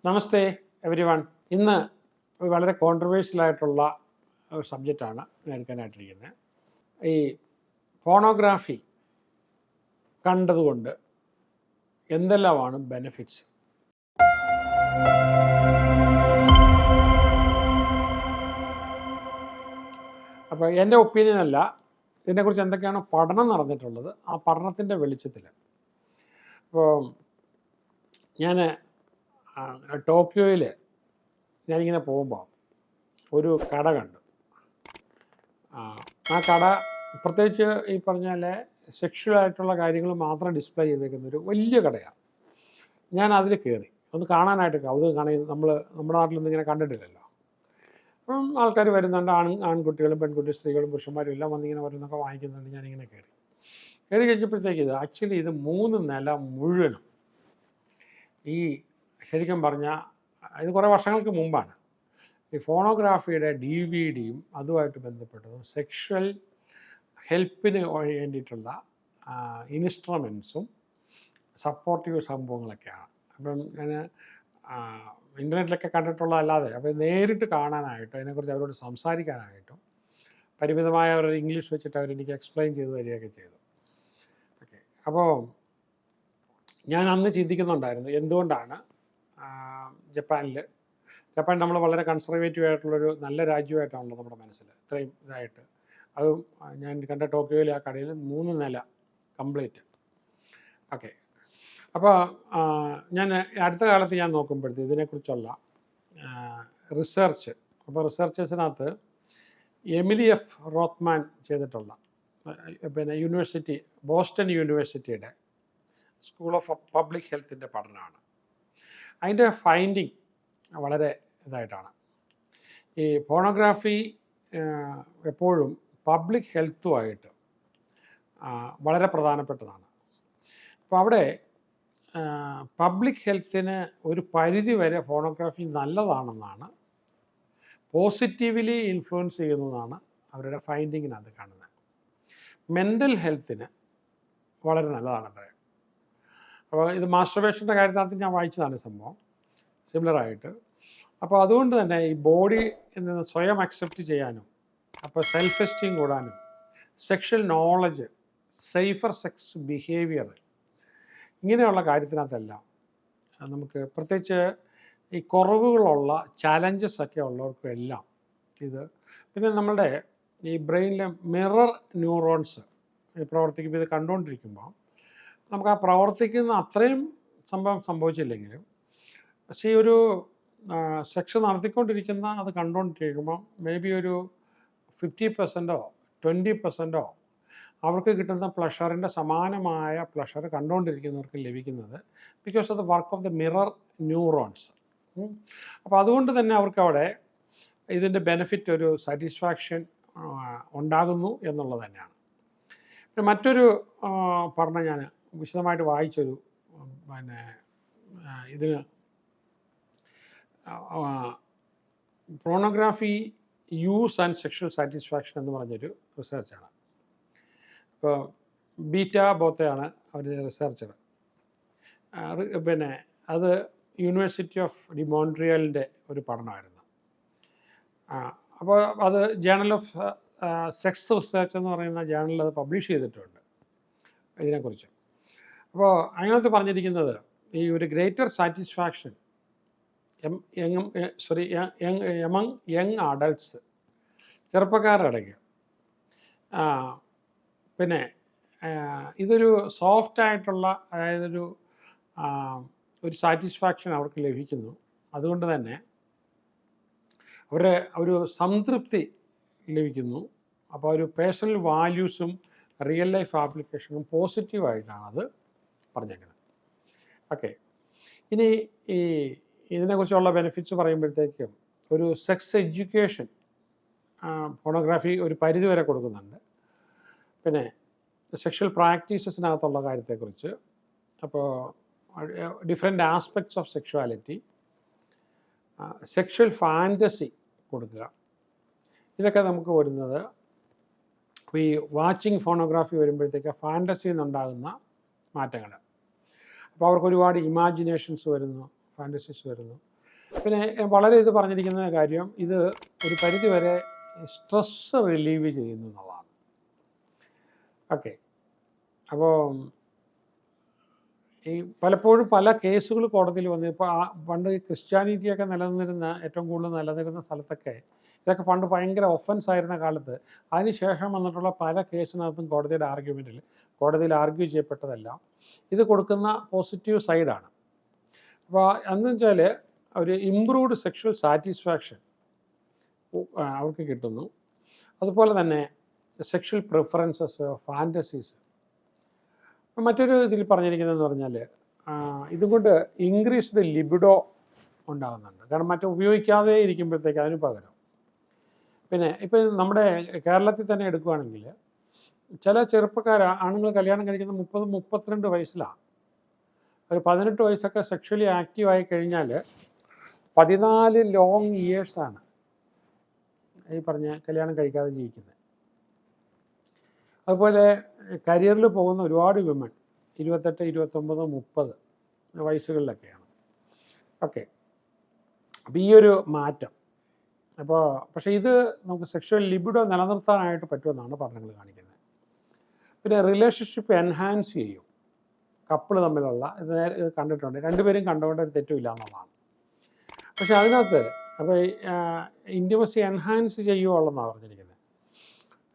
നമസ്തേ every one. ഇന്ന് വളരെ കോൺട്രവേഴ്ഷ്യലായിട്ടുള്ള ഒരു സബ്ജക്റ്റാണ് ഞാൻ എടുക്കാനായിട്ടിരിക്കുന്നത്. ഈ ഫോണോഗ്രാഫി കണ്ടതുകൊണ്ട് എന്തെല്ലാമാണ് ബെനിഫിറ്റ്സ്? അപ്പോൾ എൻ്റെ ഒപ്പീനിയൻ അല്ല, ഇതിനെക്കുറിച്ച് എന്തൊക്കെയാണ് പഠനം നടന്നിട്ടുള്ളത്, ആ പഠനത്തിൻ്റെ വെളിച്ചത്തിൽ. അപ്പോൾ ഞാൻ ടോക്കിയോയിൽ ഞാനിങ്ങനെ പോകുമ്പോൾ ഒരു കട കണ്ടു. ആ കട പ്രത്യേകിച്ച് ഈ പറഞ്ഞാൽ സെക്ഷുവലായിട്ടുള്ള കാര്യങ്ങൾ മാത്രം ഡിസ്പ്ലേ ചെയ്തേക്കുന്ന ഒരു വലിയ കടയാണ്. ഞാൻ അതിൽ കയറി ഒന്ന് കാണാനായിട്ട്. അത് നമ്മുടെ നാട്ടിലൊന്നും ഇങ്ങനെ കണ്ടിട്ടില്ലല്ലോ. അപ്പം ആൾക്കാർ വരുന്നുണ്ട്, ആൺകുട്ടികളും പെൺകുട്ടി സ്ത്രീകളും പുരുഷന്മാരും എല്ലാം വന്നിങ്ങനെ വരുന്നൊക്കെ വാങ്ങിക്കുന്നുണ്ട്. ഞാനിങ്ങനെ കയറി കഴിഞ്ഞപ്പോഴത്തേക്ക് ആക്ച്വലി ഇത് 3 നില മുഴുവനും ഈ ശരിക്കും പറഞ്ഞാൽ ഇത് കുറേ വർഷങ്ങൾക്ക് മുമ്പാണ്. ഈ ഫോണോഗ്രാഫിയുടെ DVDയും അതുമായിട്ട് ബന്ധപ്പെട്ടതും സെക്ഷൽ ഹെൽപ്പിന് വേണ്ടിയിട്ടുള്ള ഇൻസ്ട്രുമെൻസും സപ്പോർട്ടീവ് സംഭവങ്ങളൊക്കെയാണ്. അപ്പം ഞാൻ ഇൻ്റർനെറ്റിലൊക്കെ കണ്ടിട്ടുള്ളതല്ലാതെ അപ്പോൾ നേരിട്ട് കാണാനായിട്ടും അതിനെക്കുറിച്ച് അവരോട് സംസാരിക്കാനായിട്ടും പരിമിതമായ അവരുടെ ഇംഗ്ലീഷ് വെച്ചിട്ട് അവരെനിക്ക് എക്സ്പ്ലെയിൻ ചെയ്ത് തരികയൊക്കെ ചെയ്തു. ഓക്കെ, അപ്പോൾ ഞാൻ അന്ന് ചിന്തിക്കുന്നുണ്ടായിരുന്നു എന്തുകൊണ്ടാണ് ജപ്പാൻ നമ്മൾ വളരെ കൺസർവേറ്റീവ് ആയിട്ടുള്ളൊരു നല്ല രാജ്യമായിട്ടാണല്ലോ നമ്മുടെ മനസ്സിൽ ഇത്രയും ഇതായിട്ട്. അതും ഞാൻ കണ്ട ടോക്കിയോയിൽ ആ കടയിൽ 3 നില കംപ്ലീറ്റ്. ഓക്കെ, അപ്പോൾ ഞാൻ അടുത്ത കാലത്ത് ഞാൻ നോക്കുമ്പോഴത്തേക്ക് ഇതിനെക്കുറിച്ചുള്ള റിസർച്ച്, അപ്പോൾ റിസർച്ചേഴ്സിനകത്ത് എമിലി എഫ് റോത്ത്മാൻ ചെയ്തിട്ടുള്ള പിന്നെ ബോസ്റ്റൺ യൂണിവേഴ്സിറ്റിയുടെ സ്കൂൾ ഓഫ് പബ്ലിക് ഹെൽത്തിൻ്റെ പഠനമാണ്. അതിൻ്റെ ഫൈൻഡിങ് വളരെ ഇതായിട്ടാണ്. ഈ ഫോണോഗ്രാഫി എപ്പോഴും പബ്ലിക് ഹെൽത്തുമായിട്ട് വളരെ പ്രധാനപ്പെട്ടതാണ്. അപ്പോൾ അവിടെ പബ്ലിക് ഹെൽത്തിന് ഒരു പരിധി വരെ ഫോണോഗ്രാഫി നല്ലതാണെന്നാണ്, പോസിറ്റീവ്ലി ഇൻഫ്ലുവൻസ് ചെയ്യുന്നതാണ് അവരുടെ ഫൈൻഡിങ്ങിനകത്ത് കാണുന്നത്. മെൻ്റൽ ഹെൽത്തിന് വളരെ നല്ലതാണത്രേ. അപ്പോൾ ഇത് മാസ്റ്റർബേഷൻ്റെ കാര്യത്തിനകത്ത് ഞാൻ വായിച്ചതാണ് സംഭവം സിമിലറായിട്ട്. അപ്പോൾ അതുകൊണ്ട് തന്നെ ഈ ബോഡി നിന്ന് സ്വയം അക്സെപ്റ്റ് ചെയ്യാനും, അപ്പോൾ സെൽഫ് എസ്റ്റീം കൂടാനും, sexual knowledge, safer sex behaviour, ഇങ്ങനെയുള്ള കാര്യത്തിനകത്തെല്ലാം നമുക്ക് പ്രത്യേകിച്ച് ഈ കുറവുകളുള്ള ചാലഞ്ചസ് ഒക്കെ ഉള്ളവർക്കും എല്ലാം ഇത്. പിന്നെ നമ്മളുടെ ഈ ബ്രെയിനിലെ മിറർ ന്യൂറോൺസ് പ്രവർത്തിക്കുമ്പോൾ ഇത് കണ്ടുകൊണ്ടിരിക്കുമ്പോൾ നമുക്ക് ആ പ്രവർത്തിക്കുന്ന അത്രയും സംഭവിച്ചില്ലെങ്കിലും പക്ഷേ ഈ ഒരു സെക്സ് നടത്തിക്കൊണ്ടിരിക്കുന്ന അത് കണ്ടുകൊണ്ടിരിക്കുമ്പോൾ മേ ബി ഒരു 50%ഓ 20%ഓ അവർക്ക് കിട്ടുന്ന പ്ലഷറിൻ്റെ സമാനമായ പ്ലഷർ കണ്ടുകൊണ്ടിരിക്കുന്നവർക്ക് ലഭിക്കുന്നത് because of the work of the mirror neurons. അപ്പോൾ അതുകൊണ്ട് തന്നെ അവർക്ക് അവിടെ ഇതിൻ്റെ ബെനിഫിറ്റ്, ഒരു സാറ്റിസ്ഫാക്ഷൻ ഉണ്ടാകുന്നു എന്നുള്ളത് തന്നെയാണ്. പിന്നെ മറ്റൊരു പഠനം ഞാൻ വിശദമായിട്ട് വായിച്ചൊരു ഇതിന് pornography use and sexual satisfaction എന്ന് പറഞ്ഞൊരു റിസർച്ചാണ്. ഇപ്പോൾ ബീറ്റ ബോത്തയാണ് അവരുടെ റിസർച്ചർ. പിന്നെ അത് യൂണിവേഴ്സിറ്റി ഓഫ് മോൺട്രിയലിൻ്റെ ഒരു പഠനമായിരുന്നു. അപ്പോൾ അത് ജേണൽ ഓഫ് സെക്സ് റിസർച്ച് എന്ന് പറയുന്ന ജേണലിൽ അത് പബ്ലിഷ് ചെയ്തിട്ടുണ്ട് ഇതിനെക്കുറിച്ച്. അപ്പോൾ അതിനകത്ത് പറഞ്ഞിരിക്കുന്നത് ഈ ഒരു greater satisfaction among young adults, ചെറുപ്പക്കാരുടെ ഇടയ്ക്ക്, പിന്നെ ഇതൊരു സോഫ്റ്റായിട്ടുള്ള, അതായത് ഒരു സാറ്റിസ്ഫാക്ഷൻ അവർക്ക് ലഭിക്കുന്നു. അതുകൊണ്ട് തന്നെ അവരുടെ ഒരു സംതൃപ്തി ലഭിക്കുന്നു. അപ്പോൾ ഒരു പേഴ്സണൽ വാല്യൂസും റിയൽ ലൈഫ് ആപ്ലിക്കേഷനും പോസിറ്റീവായിട്ടാണ് അത് പറഞ്ഞേക്കുന്നത്. ഓക്കെ, ഇനി ഈ ഇതിനെക്കുറിച്ചുള്ള ബെനിഫിറ്റ്സ് പറയുമ്പോഴത്തേക്കും ഒരു സെക്സ് എഡ്യൂക്കേഷൻ ഫോണോഗ്രാഫി ഒരു പരിധി വരെ കൊടുക്കുന്നുണ്ട്. പിന്നെ സെക്ഷൽ പ്രാക്ടീസസിനകത്തുള്ള കാര്യത്തെക്കുറിച്ച്, അപ്പോൾ different aspects of sexuality, sexual fantasy കൊടുക്കുക, ഇതൊക്കെ നമുക്ക് വരുന്നത് ഈ വാച്ചിങ് ഫോണോഗ്രാഫി വരുമ്പോഴത്തേക്ക് ഫാൻറ്റസിയിൽ നിന്നുണ്ടാകുന്ന മാറ്റങ്ങൾ. അപ്പോൾ അവർക്ക് ഒരുപാട് ഇമാജിനേഷൻസ് വരുന്നു, ഫാൻറ്റസീസ് വരുന്നു. പിന്നെ വളരെ ഇത് പറഞ്ഞിരിക്കുന്ന കാര്യം, ഇത് ഒരു പരിധിവരെ സ്ട്രെസ് റിലീവ് ചെയ്യുന്നു എന്നുള്ളതാണ്. ഓക്കെ. അപ്പോൾ ഈ പലപ്പോഴും പല കേസുകൾ കോടതിയിൽ വന്നു. ഇപ്പോൾ പണ്ട് ഈ ക്രിസ്ത്യാനിറ്റിയൊക്കെ നിലനിന്നിരുന്ന, ഏറ്റവും കൂടുതൽ നിലനിന്നിരുന്ന സ്ഥലത്തൊക്കെ ഇതൊക്കെ പണ്ട് ഭയങ്കര ഒഫൻസ് ആയിരുന്ന കാലത്ത് അതിനുശേഷം വന്നിട്ടുള്ള പല കേസിനകത്തും കോടതിയിൽ ആർഗ്യൂ ചെയ്യപ്പെട്ടതെല്ലാം ഇത് കൊടുക്കുന്ന പോസിറ്റീവ് സൈഡാണ്. അപ്പോൾ എന്ന് വെച്ചാൽ ഒരു ഇംപ്രൂവ്ഡ് സെക്ഷൽ സാറ്റിസ്ഫാക്ഷൻ അവർക്ക് കിട്ടുന്നു. അതുപോലെ തന്നെ സെക്ഷൽ പ്രിഫറൻസസ്, ഫാൻറ്റസീസ്. മറ്റൊരു ഇതിൽ പറഞ്ഞിരിക്കുന്നതെന്ന് പറഞ്ഞാൽ ഇതുകൊണ്ട് ഇൻക്രീസ്ഡ് ലിബിഡോ ഉണ്ടാകുന്നുണ്ട്. കാരണം മറ്റു ഉപയോഗിക്കാതെ ഇരിക്കുമ്പോഴത്തേക്ക് അതിന് പകരം. പിന്നെ ഇപ്പം നമ്മുടെ കേരളത്തിൽ തന്നെ എടുക്കുകയാണെങ്കിൽ ചില ആണുങ്ങൾ കല്യാണം കഴിക്കുന്ന 30-32 വയസ്സിലാണ്. ഒരു 18 വയസ്സൊക്കെ സെക്ഷലി ആക്റ്റീവായി കഴിഞ്ഞാൽ 14 ലോങ് ഇയേഴ്സാണ് ഈ പറഞ്ഞ കല്യാണം കഴിക്കാതെ ജീവിക്കുന്നത്. അതുപോലെ കരിയറിൽ പോകുന്ന ഒരുപാട് വിമൻ 28, 29, 30 വയസ്സുകളിലൊക്കെയാണ്. ഓക്കെ. അപ്പോൾ ഈ ഒരു മാറ്റം, പക്ഷേ ഇത് നമുക്ക് സെക്ഷൽ ലിബിഡോ നിലനിർത്താനായിട്ട് പറ്റുമെന്നാണ് പഠനങ്ങൾ കാണിക്കുന്നത്. പിന്നെ റിലേഷൻഷിപ്പ് എൻഹാൻസ് ചെയ്യും കപ്പിൾ തമ്മിലുള്ള. ഇത് കണ്ടിട്ടുണ്ട്, രണ്ടുപേരും കണ്ടുകൊണ്ട് ഒരു തെറ്റുമില്ല എന്നുള്ളതാണ്. പക്ഷെ അതിനകത്ത് അപ്പോൾ ഇൻറ്റിമസി എൻഹാൻസ് ചെയ്യുകയുള്ളതെന്നാണ് പറഞ്ഞിരിക്കുന്നത്.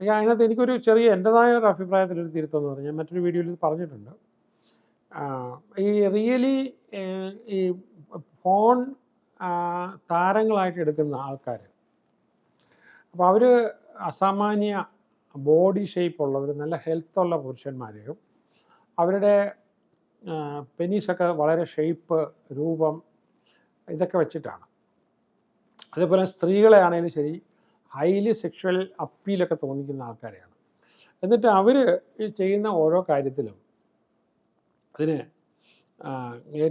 അതിനകത്ത് എനിക്കൊരു എൻ്റെതായ ഒരു അഭിപ്രായത്തിലൊരു തിരുത്തമെന്ന് പറഞ്ഞാൽ മറ്റൊരു വീഡിയോയിൽ ഇത് പറഞ്ഞിട്ടുണ്ട്. ഈ റിയലി ഈ ഫോൺ താരങ്ങളായിട്ട് എടുക്കുന്ന ആൾക്കാർ, അപ്പോൾ അവർ അസാമാന്യ ബോഡി ഷേപ്പുള്ളവർ, നല്ല ഹെൽത്തുള്ള പുരുഷന്മാരെയും അവരുടെ പെനീസൊക്കെ വളരെ ഷേപ്പ്, രൂപം ഇതൊക്കെ വെച്ചിട്ടാണ്. അതേപോലെ സ്ത്രീകളെ ആണെങ്കിലും ശരി, ഹൈലി സെക്ഷൽ അപ്പീലൊക്കെ തോന്നിക്കുന്ന ആൾക്കാരെയാണ്. എന്നിട്ട് അവർ ഈ ചെയ്യുന്ന ഓരോ കാര്യത്തിലും അതിന്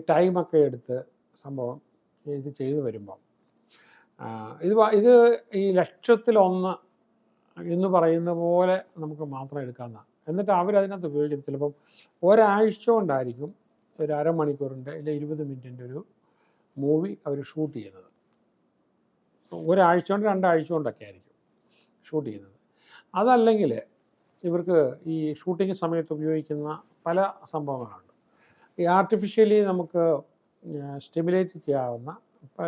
ടൈമൊക്കെ എടുത്ത് സംഭവം ഇത് ചെയ്തു വരുമ്പോൾ ഇത് ഈ 1,000,000 എന്ന് പറയുന്ന പോലെ നമുക്ക് മാത്രം എടുക്കാമെന്നാണ്. എന്നിട്ട് അവരതിനകത്ത് ഉപയോഗിക്കുന്നത് ചിലപ്പം ഒരാഴ്ച കൊണ്ടായിരിക്കും ഒരു അരമണിക്കൂറിൻ്റെ അല്ലെങ്കിൽ 20 മിനിറ്റിൻ്റെ ഒരു മൂവി അവർ ഷൂട്ട് ചെയ്യുന്നത്. ഒരാഴ്ച കൊണ്ട് 2 ആഴ്ച കൊണ്ടൊക്കെ ആയിരിക്കും ഷൂട്ട് ചെയ്യുന്നത്. അതല്ലെങ്കിൽ ഇവർക്ക് ഈ ഷൂട്ടിംഗ് സമയത്ത് ഉപയോഗിക്കുന്ന പല സംഭവങ്ങളുണ്ട്. ഈ ആർട്ടിഫിഷ്യലി നമുക്ക് സ്റ്റിമുലേറ്റ് ചെയ്യാവുന്ന,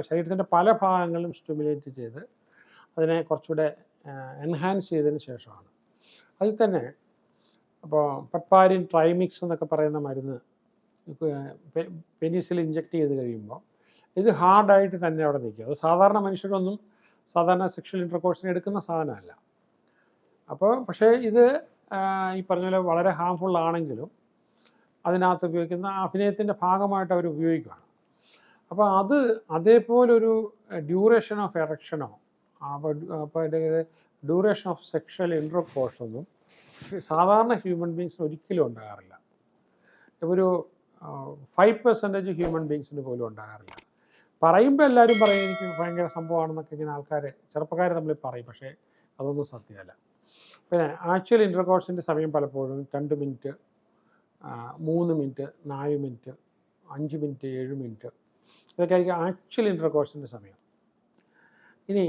ശരീരത്തിൻ്റെ പല ഭാഗങ്ങളും സ്റ്റിമുലേറ്റ് ചെയ്ത് അതിനെ കുറച്ചുകൂടെ എൻഹാൻസ് ചെയ്തതിന് ശേഷമാണ്. അതിൽ തന്നെ അപ്പോൾ പെപ്പാരിൻ ട്രൈമിക്സ് എന്നൊക്കെ പറയുന്ന മരുന്ന് പെനീസിൽ ഇഞ്ചെക്ട് ചെയ്ത് കഴിയുമ്പോൾ ഇത് ഹാർഡായിട്ട് തന്നെ അവിടെ നിൽക്കും. അത് സാധാരണ മനുഷ്യരൊന്നും സാധാരണ സെക്ഷൽ ഇൻ്റർകോഴ്സിന് എടുക്കുന്ന സാധനമല്ല. അപ്പോൾ പക്ഷേ ഇത് ഈ പറഞ്ഞ പോലെ വളരെ ഹാംഫുൾ ആണെങ്കിലും അതിനകത്ത് ഉപയോഗിക്കുന്ന അഭിനയത്തിൻ്റെ ഭാഗമായിട്ട് അവർ ഉപയോഗിക്കുകയാണ്. അപ്പോൾ അതേപോലൊരു ഡ്യൂറേഷൻ ഓഫ് എറക്ഷനോ അപ്പോൾ ഡ്യൂറേഷൻ ഓഫ് സെക്ഷൽ ഇൻ്റർകോഴ്സൊന്നും സാധാരണ ഹ്യൂമൻ ബീങ്സിന് ഒരിക്കലും ഉണ്ടാകാറില്ല. ഒരു 5% ഹ്യൂമൻ ബീങ്സിന് പോലും ഉണ്ടാകാറില്ല. പറയുമ്പോൾ എല്ലാവരും പറയും എനിക്ക് ഭയങ്കര സംഭവമാണെന്നൊക്കെ ഇങ്ങനെ ചെറുപ്പക്കാർ തമ്മിൽ പറയും. പക്ഷേ അതൊന്നും സത്യമല്ല. പിന്നെ ആക്ച്വൽ ഇൻ്റർകോഴ്സിൻ്റെ സമയം പലപ്പോഴും 2 minute, 3 minute, 4 minute, 5 minute, 7 minute ഇതൊക്കെ ആയിരിക്കും ആക്ച്വൽ ഇൻ്റർകോഴ്സിൻ്റെ സമയം. ഇനി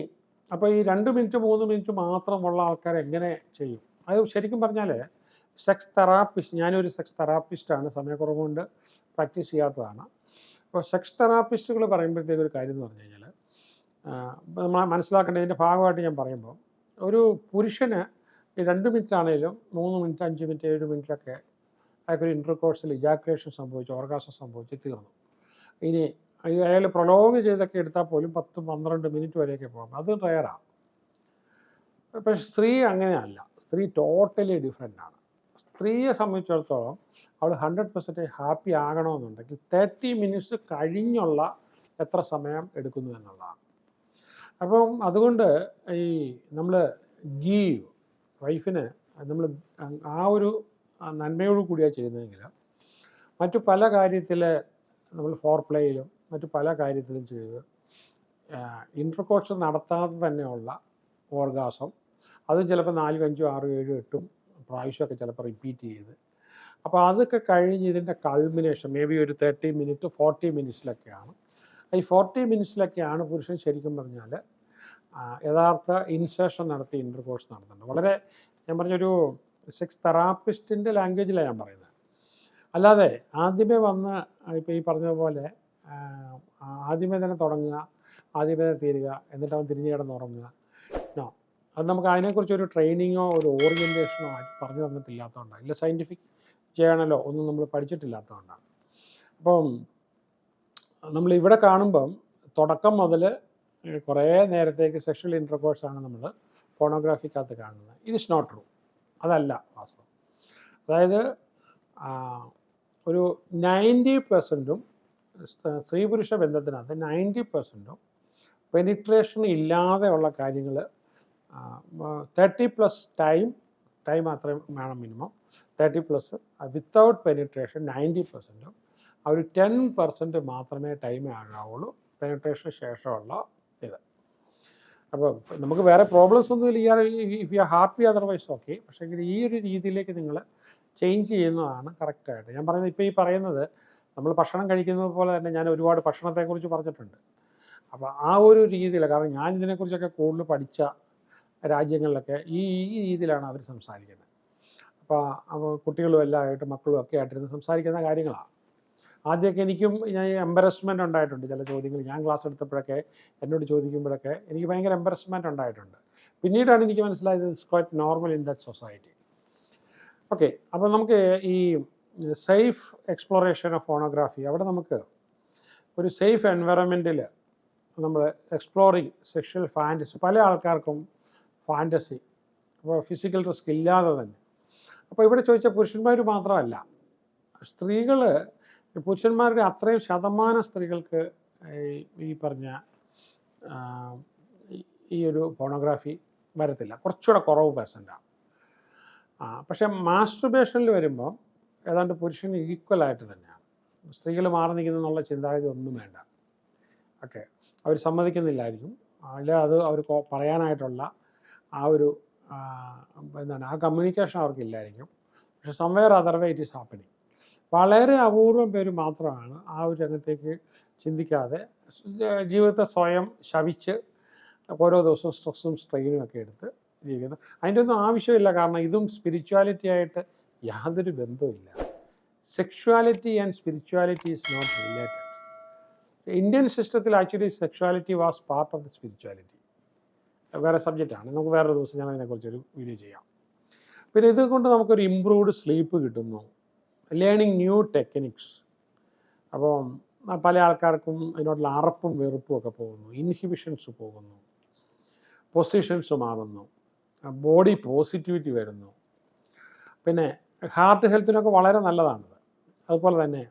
അപ്പോൾ ഈ 2 മിനിറ്റ് 3 മിനിറ്റ് മാത്രമുള്ള ആൾക്കാർ എങ്ങനെ ചെയ്യും? അത് ശരിക്കും പറഞ്ഞാൽ സെക്സ് തെറാപ്പിസ്റ്റ്, ഞാനൊരു സെക്സ് തെറാപ്പിസ്റ്റാണ്, സമയക്കുറവ് കൊണ്ട് പ്രാക്ടീസ് ചെയ്യാത്തതാണ്. അപ്പോൾ സെക്സ് തെറാപ്പിസ്റ്റുകൾ പറയുമ്പോഴത്തേക്ക് ഒരു കാര്യം എന്ന് പറഞ്ഞു കഴിഞ്ഞാൽ നമ്മൾ മനസ്സിലാക്കേണ്ടത്, ഇതിൻ്റെ ഭാഗമായിട്ട് ഞാൻ പറയുമ്പോൾ ഒരു പുരുഷന് ഈ 2 മിനിറ്റ് ആണെങ്കിലും 3 മിനിറ്റ്, 5 മിനിറ്റ്, 7 മിനിറ്റൊക്കെ അയാൾക്കൊരു ഇൻ്റർകോഴ്സിൽ ഇജാക്കുലേഷൻ സംഭവിച്ചു, ഓർഗാസം സംഭവിച്ച് തീർന്നു. ഇനി അയാൾ പ്രൊലോങ് ചെയ്തൊക്കെ എടുത്താൽ പോലും 10-12 മിനിറ്റ് വരെയൊക്കെ പോകും. അത് റെയറാണ്. പക്ഷേ സ്ത്രീ അങ്ങനെയല്ല. സ്ത്രീ ടോട്ടലി ഡിഫറെൻ്റ് ആണ്. സ്ത്രീയെ സംബന്ധിച്ചിടത്തോളം അവൾ 100% ഹാപ്പി ആകണമെന്നുണ്ടെങ്കിൽ 30 മിനിറ്റ്സ് കഴിഞ്ഞുള്ള എത്ര സമയം എടുക്കുന്നു എന്നുള്ളതാണ്. അപ്പം അതുകൊണ്ട് ഈ നമ്മൾ ഗീവ് വൈഫിന് നമ്മൾ ആ ഒരു നന്മയോട് കൂടിയാണ് ചെയ്യുന്നതെങ്കിൽ മറ്റു പല കാര്യത്തിൽ നമ്മൾ ഫോർപ്ലേയിലും മറ്റു പല കാര്യത്തിലും ചെയ്ത് ഇൻ്റർകോഴ്സ് നടത്താതെ തന്നെയുള്ള ഓർഗാസം, അതും ചിലപ്പോൾ 4, 5, 6, 7, 8 പ്രാവശ്യമൊക്കെ ചിലപ്പോൾ റിപ്പീറ്റ് ചെയ്ത്, അപ്പോൾ അതൊക്കെ കഴിഞ്ഞ് ഇതിൻ്റെ കൾമിനേഷൻ മേ ബി ഒരു 30 മിനിറ്റ് 40 മിനിറ്റ്സിലൊക്കെയാണ് ഈ 40 മിനിറ്റ്സിലൊക്കെയാണ് പുരുഷൻ ശരിക്കും പറഞ്ഞാൽ യഥാർത്ഥ ഇൻസേർഷൻ നടത്തി ഇൻ്റർകോഴ്സ് നടത്തുന്നത്. വളരെ ഞാൻ പറഞ്ഞൊരു സെക്സ് തെറാപ്പിസ്റ്റിൻ്റെ ലാംഗ്വേജിലാണ് ഞാൻ പറയുന്നത്. അല്ലാതെ ആദ്യമേ വന്ന് ഇപ്പോൾ ഈ പറഞ്ഞതുപോലെ ആദ്യമേ തന്നെ തുടങ്ങുക, ആദ്യമേ തന്നെ തീരുക, എന്നിട്ട് അവൻ തിരിഞ്ഞ് കിടന്ന് ഉറങ്ങുക. നോ, അത് നമുക്ക് അതിനെക്കുറിച്ചൊരു ട്രെയിനിങ്ങോ ഒരു ഓറിയൻറ്റേഷനോ പറഞ്ഞു തന്നിട്ടില്ലാത്തതുകൊണ്ടാണ്. ഇല്ല സയൻറ്റിഫിക് ജേണലോ ഒന്നും നമ്മൾ പഠിച്ചിട്ടില്ലാത്തതുകൊണ്ടാണ്. അപ്പം നമ്മളിവിടെ കാണുമ്പം തുടക്കം മുതൽ കുറേ നേരത്തേക്ക് സെക്ഷൽ ഇൻ്റർകോഴ്സാണ് നമ്മൾ ഫോണോഗ്രാഫിക്കകത്ത് കാണുന്നത്. It is not true. അതല്ല വാസ്തവം. അതായത് ഒരു 90% സ്ത്രീ പുരുഷ ബന്ധത്തിനകത്ത് 90% പെനിട്രേഷൻ ഇല്ലാതെയുള്ള കാര്യങ്ങൾ 30+ ടൈം അത്രയും വേണം മിനിമം. 30+ without penetration 90%. ആ ഒരു 10% മാത്രമേ ടൈം ആകാവുള്ളൂ പെനിട്രേഷന് ശേഷമുള്ള ഇത്. അപ്പോൾ നമുക്ക് വേറെ പ്രോബ്ലംസ് ഒന്നുമില്ല. If you are happy otherwise okay. പക്ഷേ ഈ ഒരു രീതിയിലേക്ക് നിങ്ങൾ ചേഞ്ച് ചെയ്യുന്നതാണ് കറക്റ്റായിട്ട്. ഞാൻ പറയുന്നത് ഇപ്പോൾ ഈ പറയുന്നത് നമ്മൾ ഭക്ഷണം കഴിക്കുന്നത് പോലെ തന്നെ ഞാൻ ഒരുപാട് ഭക്ഷണത്തെക്കുറിച്ച് പറഞ്ഞിട്ടുണ്ട്. അപ്പോൾ ആ ഒരു രീതിയിൽ, കാരണം ഞാൻ ഇതിനെക്കുറിച്ചൊക്കെ കൂടുതൽ പഠിച്ച രാജ്യങ്ങളിലൊക്കെ ഈ രീതിയിലാണ് അവർ സംസാരിക്കുന്നത്. അപ്പോൾ കുട്ടികളും എല്ലാം ആയിട്ട് മക്കളും ഒക്കെ ആയിട്ടിരുന്ന് സംസാരിക്കുന്ന കാര്യങ്ങളാണ്. ആദ്യമൊക്കെ എനിക്കും എംബറസ്മെൻ്റ് ഉണ്ടായിട്ടുണ്ട്. ചില ചോദ്യങ്ങൾ ഞാൻ ക്ലാസ് എടുത്തപ്പോഴൊക്കെ എന്നോട് ചോദിക്കുമ്പോഴൊക്കെ എനിക്ക് ഭയങ്കര എംബറസ്മെൻ്റ് ഉണ്ടായിട്ടുണ്ട്. പിന്നീടാണ് എനിക്ക് മനസ്സിലായത് it's quite normal in that society. Okay, അപ്പോൾ നമുക്ക് ഈ സേഫ് എക്സ്പ്ലോറേഷൻ ഓഫ് ഫോണോഗ്രാഫി, അവിടെ നമുക്ക് ഒരു സേഫ് എൻവയറമെൻറ്റിൽ നമ്മൾ എക്സ്പ്ലോറിങ് സെക്ഷൽ ഫാൻറ്റസി, പല ആൾക്കാർക്കും ഫാൻറ്റസി, അപ്പോൾ ഫിസിക്കൽ റിസ്ക് ഇല്ലാതെ തന്നെ. അപ്പോൾ ഇവിടെ ചോദിച്ച പുരുഷന്മാർ മാത്രമല്ല, സ്ത്രീകൾ, പുരുഷന്മാരുടെ അത്രയും ശതമാനം സ്ത്രീകൾക്ക് ഈ പറഞ്ഞ ഈ ഒരു ഫോണോഗ്രാഫി വരത്തില്ല, കുറച്ചുകൂടെ കുറവ് പെർസെൻറ്റാണ്. പക്ഷേ മാസ്റ്റുർബേഷനിൽ വരുമ്പം ഏതാണ്ട് പുരുഷന് ഈക്വലായിട്ട് തന്നെയാണ്. സ്ത്രീകൾ മാറി നിൽക്കുന്നുള്ള ചിന്താഗതി ഒന്നും വേണ്ട. ഓക്കെ, അവർ സമ്മതിക്കുന്നില്ലായിരിക്കും, അല്ല അത് അവർ പറയാനായിട്ടുള്ള ആ ഒരു എന്താണ് ആ കമ്മ്യൂണിക്കേഷൻ അവർക്കില്ലായിരിക്കും. പക്ഷെ somewhere other way it is happening. വളരെ അപൂർവം പേര് മാത്രമാണ് ആ ഒരു രംഗത്തേക്ക് ചിന്തിക്കാതെ ജീവിതത്തെ സ്വയം ശപിച്ച് ഓരോ ദിവസവും സ്ട്രെസ്സും സ്ട്രെയിനും ഒക്കെ എടുത്ത് ജീവിക്കുന്നത്. അതിൻ്റെ ഒന്നും ആവശ്യമില്ല. കാരണം ഇതും സ്പിരിച്വാലിറ്റി ആയിട്ട് യാതൊരു ബന്ധവുമില്ല. Sexuality and spirituality is not related. Indian സിസ്റ്റത്തിൽ actually sexuality was part of the spirituality. വേറെ സബ്ജക്റ്റാണ്, നമുക്ക് വേറൊരു ദിവസം ഞാൻ അതിനെക്കുറിച്ചൊരു വീഡിയോ ചെയ്യാം. പിന്നെ ഇതുകൊണ്ട് നമുക്കൊരു ഇംപ്രൂവ്ഡ് സ്ലീപ്പ് കിട്ടുന്നു, ലേണിങ് ന്യൂ ടെക്നിക്സ്. അപ്പം പല ആൾക്കാർക്കും അതിനോടുള്ള അറപ്പും വെറുപ്പും ഒക്കെ പോകുന്നു, ഇൻഹിബിഷൻസ് പോകുന്നു, പൊസിഷൻസ് മാറുന്നു, ബോഡി പോസിറ്റിവിറ്റി വരുന്നു. പിന്നെ ഹാർട്ട് ഹെൽത്തിനൊക്കെ വളരെ നല്ലതാണിത്. അതുപോലെ തന്നെ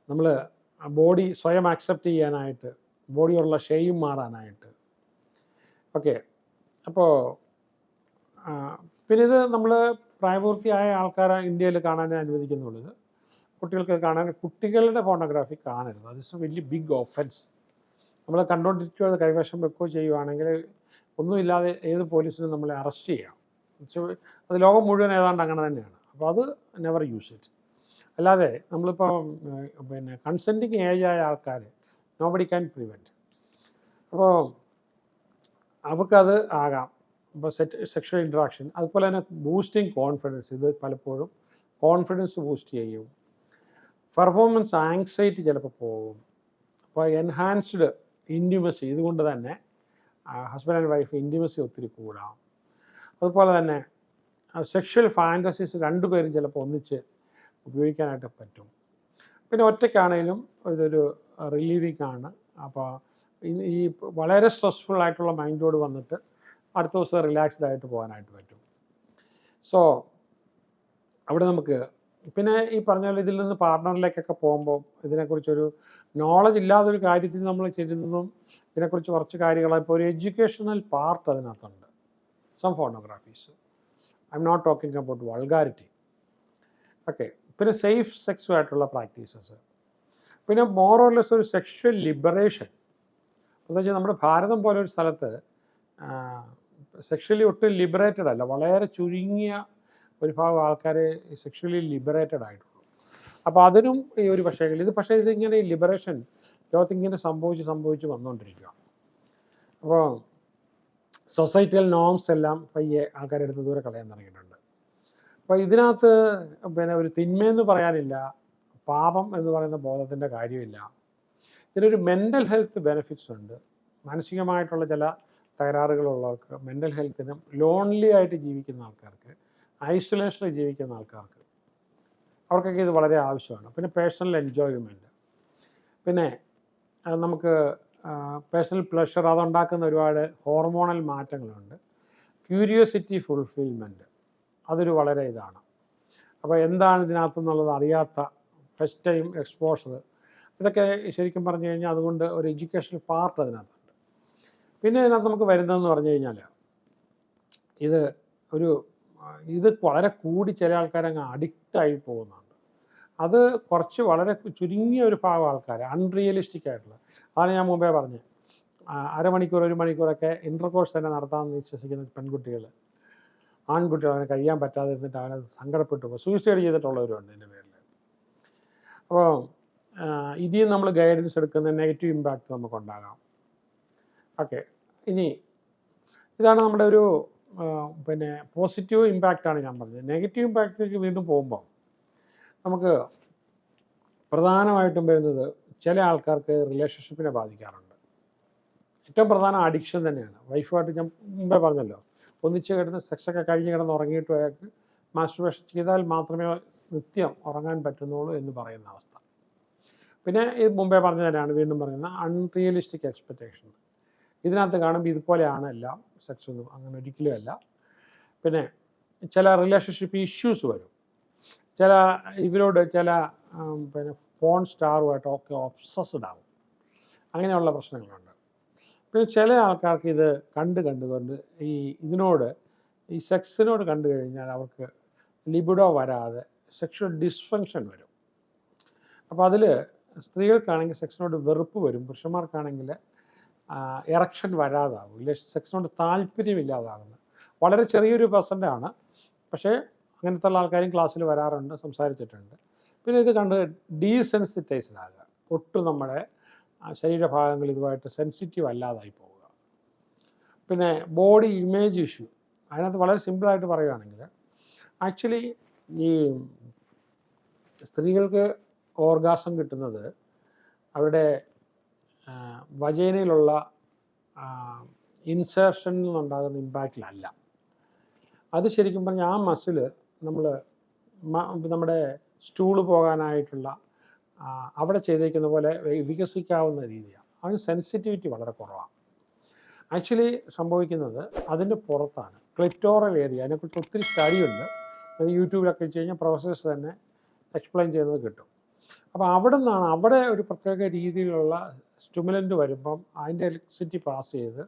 നമ്മൾ ബോഡി സ്വയം ആക്സെപ്റ്റ് ചെയ്യാനായിട്ട്, ബോഡിയോടുള്ള ഷെയിം മാറാനായിട്ട്. ഓക്കെ, അപ്പോൾ പിന്നെ ഇത് നമ്മൾ പ്രായപൂർത്തിയായ ആൾക്കാരെ ഇന്ത്യയിൽ കാണാനേ അനുവദിക്കുന്നുള്ളൂ. ഇത് കുട്ടികൾക്ക് കാണാൻ, കുട്ടികളുടെ ഫോട്ടോഗ്രാഫി കാണരുത്. അത് ഇസ് വലിയ ബിഗ് ഓഫൻസ്. നമ്മൾ കണ്ടുകൊണ്ടിരിക്കുകയോ അത് കൈവശം വെക്കുകയോ ചെയ്യുവാണെങ്കിൽ ഒന്നുമില്ലാതെ ഏത് പോലീസിനും നമ്മളെ അറസ്റ്റ് ചെയ്യാം. അത് ലോകം മുഴുവൻ ഏതാണ്ട് അങ്ങനെ തന്നെയാണ്. അപ്പോൾ അത് നെവർ യൂസ് ഇറ്റ്. അല്ലാതെ നമ്മളിപ്പോൾ പിന്നെ കൺസെൻറ്റിങ് ഏജായ ആൾക്കാർ നോബഡി ക്യാൻ പ്രിവെൻറ്റ്. അപ്പോൾ അവർക്കത് ആകാം. ഇപ്പോൾ സെക്ഷൽ ഇൻട്രാക്ഷൻ, അതുപോലെ തന്നെ ബൂസ്റ്റിംഗ് കോൺഫിഡൻസ്. ഇത് പലപ്പോഴും കോൺഫിഡൻസ് ബൂസ്റ്റ് ചെയ്യും. പെർഫോമൻസ് ആങ്സൈറ്റി ചിലപ്പോൾ പോകും. അപ്പോൾ എൻഹാൻസ്ഡ് ഇൻറ്റിമസി, ഇതുകൊണ്ട് തന്നെ ഹസ്ബൻഡ് ആൻഡ് വൈഫ് ഇൻറ്റിമസി ഒത്തിരി കൂടാം. അതുപോലെ തന്നെ സെക്ഷൽ ഫാൻറ്റസീസ് രണ്ടുപേരും ചിലപ്പോൾ ഒന്നിച്ച് ഉപയോഗിക്കാനായിട്ട് പറ്റും. പിന്നെ ഒറ്റയ്ക്കാണെങ്കിലും ഇതൊരു റിലീവിങ് ആണ്. അപ്പോൾ ഈ വളരെ സ്ട്രെസ്ഫുൾ ആയിട്ടുള്ള മൈൻഡോട് വന്നിട്ട് അടുത്ത ദിവസം റിലാക്സ്ഡ് ആയിട്ട് പോകാനായിട്ട് പറ്റും. സോ അവിടെ നമുക്ക് പിന്നെ ഈ പറഞ്ഞ പോലെ ഇതിൽ നിന്ന് പാർട്ട്ണറിലേക്കൊക്കെ പോകുമ്പോൾ ഇതിനെക്കുറിച്ചൊരു നോളജ് ഇല്ലാതൊരു കാര്യത്തിൽ നമ്മൾ ചെയ്യുന്നതും ഇതിനെക്കുറിച്ച് കുറച്ച് കാര്യങ്ങൾ, ഇപ്പോൾ ഒരു എഡ്യൂക്കേഷണൽ പാർട്ട് അതിനകത്തുണ്ട്. Some pornographies, I'm not talking about vulgarity. Okay, പിന്നെ സേഫ് സെക്സുമായിട്ടുള്ള പ്രാക്ടീസസ്, പിന്നെ മോർ ഓർ ലെസ് ഒരു സെക്ഷൽ ലിബറേഷൻ. എന്ന് വെച്ചാൽ നമ്മുടെ ഭാരതം പോലെ ഒരു സ്ഥലത്ത് സെക്ഷലി ഒട്ടും ലിബറേറ്റഡ് അല്ല, വളരെ ചുരുങ്ങിയ ഒരു ഭാഗം ആൾക്കാർ സെക്ഷലി ലിബറേറ്റഡ് ആയിട്ടുള്ളൂ. അപ്പോൾ അതിനും ഈ ഒരു പക്ഷേ ഇതിങ്ങനെ ഈ ലിബറേഷൻ ലോകത്തിങ്ങനെ സംഭവിച്ച് വന്നുകൊണ്ടിരിക്കുക. അപ്പോൾ സൊസൈറ്റിയൽ നോംസ് എല്ലാം പയ്യെ ആൾക്കാരെടുത്ത് ദൂരെ കളയാൻ തുടങ്ങിയിട്ടുണ്ട്. അപ്പോൾ ഇതിനകത്ത് പിന്നെ ഒരു തിന്മയെന്ന് പറയാനില്ല, പാപം എന്ന് പറയുന്ന ബോധത്തിൻ്റെ കാര്യമില്ല. ഇതിനൊരു മെൻ്റൽ ഹെൽത്ത് ബെനിഫിറ്റ്സ് ഉണ്ട്. മാനസികമായിട്ടുള്ള ചില തകരാറുകളുള്ളവർക്ക്, മെൻ്റൽ ഹെൽത്തിനും, ലോൺലി ആയിട്ട് ജീവിക്കുന്ന ആൾക്കാർക്ക്, ഐസൊലേഷനിൽ ജീവിക്കുന്ന ആൾക്കാർക്ക്, അവർക്കൊക്കെ ഇത് വളരെ ആവശ്യമാണ്. പിന്നെ പേഴ്സണൽ എൻജോയ്മെൻറ്റ്, പിന്നെ നമുക്ക് പേഴ്സണൽ പ്ലഷർ, അതുണ്ടാക്കുന്ന ഒരുപാട് ഹോർമോണൽ മാറ്റങ്ങളുണ്ട്. ക്യൂരിയോസിറ്റി ഫുൾഫിൽമെൻറ്റ്, അതൊരു വളരെ ഇതാണ്. അപ്പോൾ എന്താണ് ഇതിനകത്തുനിന്നുള്ളത് അറിയാത്ത ഫസ്റ്റ് ടൈം എക്സ്പോഷർ, ഇതൊക്കെ ശരിക്കും പറഞ്ഞു കഴിഞ്ഞാൽ അതുകൊണ്ട് ഒരു എഡ്യൂക്കേഷണൽ പാർട്ട് അതിനകത്തുണ്ട്. പിന്നെ ഇതിനകത്ത് നമുക്ക് വരുന്നതെന്ന് പറഞ്ഞു കഴിഞ്ഞാൽ ഇത് വളരെ കൂടി ചില ആൾക്കാരങ്ങ് അഡിക്റ്റായി പോകുന്നുണ്ട്. അത് കുറച്ച് വളരെ ചുരുങ്ങിയ ഒരു ഭാഗം ആൾക്കാർ, അൺറിയലിസ്റ്റിക് ആയിട്ടുള്ള, അതാണ് ഞാൻ മുമ്പേ പറഞ്ഞത്. അരമണിക്കൂർ 1 മണിക്കൂറൊക്കെ ഇൻ്റർകോഴ്സ് തന്നെ നടത്താമെന്ന് വിശ്വസിക്കുന്ന പെൺകുട്ടികൾ, ആൺകുട്ടികൾ അവന് കഴിയാൻ പറ്റാതെ ഇരുന്നിട്ട് അവനത് സങ്കടപ്പെട്ടു പോകും. സൂയിസൈഡ് ചെയ്തിട്ടുള്ളവരുണ്ട് ഇതിൻ്റെ പേരിൽ. അപ്പോൾ ഇതിൽ നമ്മൾ ഗൈഡൻസ് എടുക്കുന്ന നെഗറ്റീവ് ഇമ്പാക്റ്റ് നമുക്കുണ്ടാകാം. ഓക്കെ, ഇനി ഇതാണ് നമ്മുടെ ഒരു പിന്നെ പോസിറ്റീവ് ഇമ്പാക്റ്റാണ് ഞാൻ പറഞ്ഞത്. നെഗറ്റീവ് ഇമ്പാക്റ്റിലേക്ക് വീണ്ടും പോകുമ്പോൾ നമുക്ക് പ്രധാനമായിട്ടും വരുന്നത് ചില ആൾക്കാർക്ക് റിലേഷൻഷിപ്പിനെ ബാധിക്കാറുണ്ട്. ഏറ്റവും പ്രധാന അഡിക്ഷൻ തന്നെയാണ്. വൈഫുമായിട്ട് ഞാൻ മുമ്പേ പറഞ്ഞല്ലോ, ഒന്നിച്ച് കിടന്ന് സെക്സൊക്കെ കഴിഞ്ഞ് കിടന്ന് ഉറങ്ങിയിട്ട് അയാൾക്ക് മാസ്റ്റുർബേഷൻ ചെയ്താൽ മാത്രമേ നിത്യം ഉറങ്ങാൻ പറ്റുന്നുള്ളൂ എന്ന് പറയുന്ന അവസ്ഥ. പിന്നെ ഇത് മുമ്പേ പറഞ്ഞ തന്നെയാണ്, വീണ്ടും പറയുന്ന അൺറിയലിസ്റ്റിക് എക്സ്പെക്റ്റേഷൻ. ഇതിനകത്ത് കാണുമ്പോൾ ഇതുപോലെയാണ് എല്ലാം, സെക്സ് ഒന്നും അങ്ങനെ ഒരിക്കലും അല്ല. പിന്നെ ചില റിലേഷൻഷിപ്പ് ഇഷ്യൂസ് വരും. ഇവരോട് ചില പിന്നെ ഫോൺ സ്റ്റാറുമായിട്ടൊക്കെ ഒബ്സസ്ഡ് ആവും. അങ്ങനെയുള്ള പ്രശ്നങ്ങളുണ്ട്. പിന്നെ ചില ആൾക്കാർക്ക് ഇത് കണ്ടുകൊണ്ട് ഈ സെക്സിനോട് കണ്ടു കഴിഞ്ഞാൽ അവർക്ക് ലിബിഡോ വരാതെ സെക്ഷൽ ഡിസ്ഫങ്ഷൻ വരും. അപ്പോൾ അതിൽ സ്ത്രീകൾക്കാണെങ്കിൽ സെക്സിനോട് വെറുപ്പ് വരും, പുരുഷന്മാർക്കാണെങ്കിൽ എറക്ഷൻ വരാതാവും, ഇല്ല സെക്സിനോട് താല്പര്യമില്ലാതാകുന്നത് വളരെ ചെറിയൊരു പെർസെൻ്റാണ്. പക്ഷേ അങ്ങനത്തെ ഉള്ള ആൾക്കാരും ക്ലാസ്സിൽ വരാറുണ്ട്, സംസാരിച്ചിട്ടുണ്ട്. പിന്നെ ഇത് കണ്ട് ഡീസെൻസിറ്റൈസ്ഡ് ആകുക, ഒട്ടും നമ്മുടെ ശരീരഭാഗങ്ങൾ ഇതുമായിട്ട് സെൻസിറ്റീവ് അല്ലാതായി പോവുക. പിന്നെ ബോഡി ഇമേജ് ഇഷ്യൂ, അതിനകത്ത് വളരെ സിമ്പിളായിട്ട് പറയുകയാണെങ്കിൽ ആക്ച്വലി ഈ സ്ത്രീകൾക്ക് ഓർഗാസം കിട്ടുന്നത് അവരുടെ വജൈനയിലുള്ള ഇൻസേർഷനിൽ നിന്നുണ്ടാകുന്ന ഇമ്പാക്റ്റിലല്ല. അത് ശരിക്കും പറഞ്ഞാൽ ആ മസിൽ നമ്മുടെ സ്റ്റൂള് പോകാനായിട്ടുള്ള അവിടെ ചെയ്തേക്കുന്ന പോലെ വികസിക്കാവുന്ന രീതിയാണ്. അതിന് സെൻസിറ്റിവിറ്റി വളരെ കുറവാണ്. ആക്ച്വലി സംഭവിക്കുന്നത് അതിൻ്റെ പുറത്താണ്, ക്ലിറ്റോറൽ ഏരിയ. അതിനെക്കുറിച്ച് ഒത്തിരി സ്റ്റഡിയുണ്ട്. യൂട്യൂബിലൊക്കെ വെച്ച് കഴിഞ്ഞാൽ പ്രൊഫസേഴ്സ് തന്നെ എക്സ്പ്ലെയിൻ ചെയ്യുന്നത് കിട്ടും. അപ്പോൾ അവിടെ ഒരു പ്രത്യേക രീതിയിലുള്ള സ്റ്റിമുലൻ്റ് വരുമ്പം അതിൻ്റെ ഇലക്ട്രിസിറ്റി പാസ് ചെയ്ത്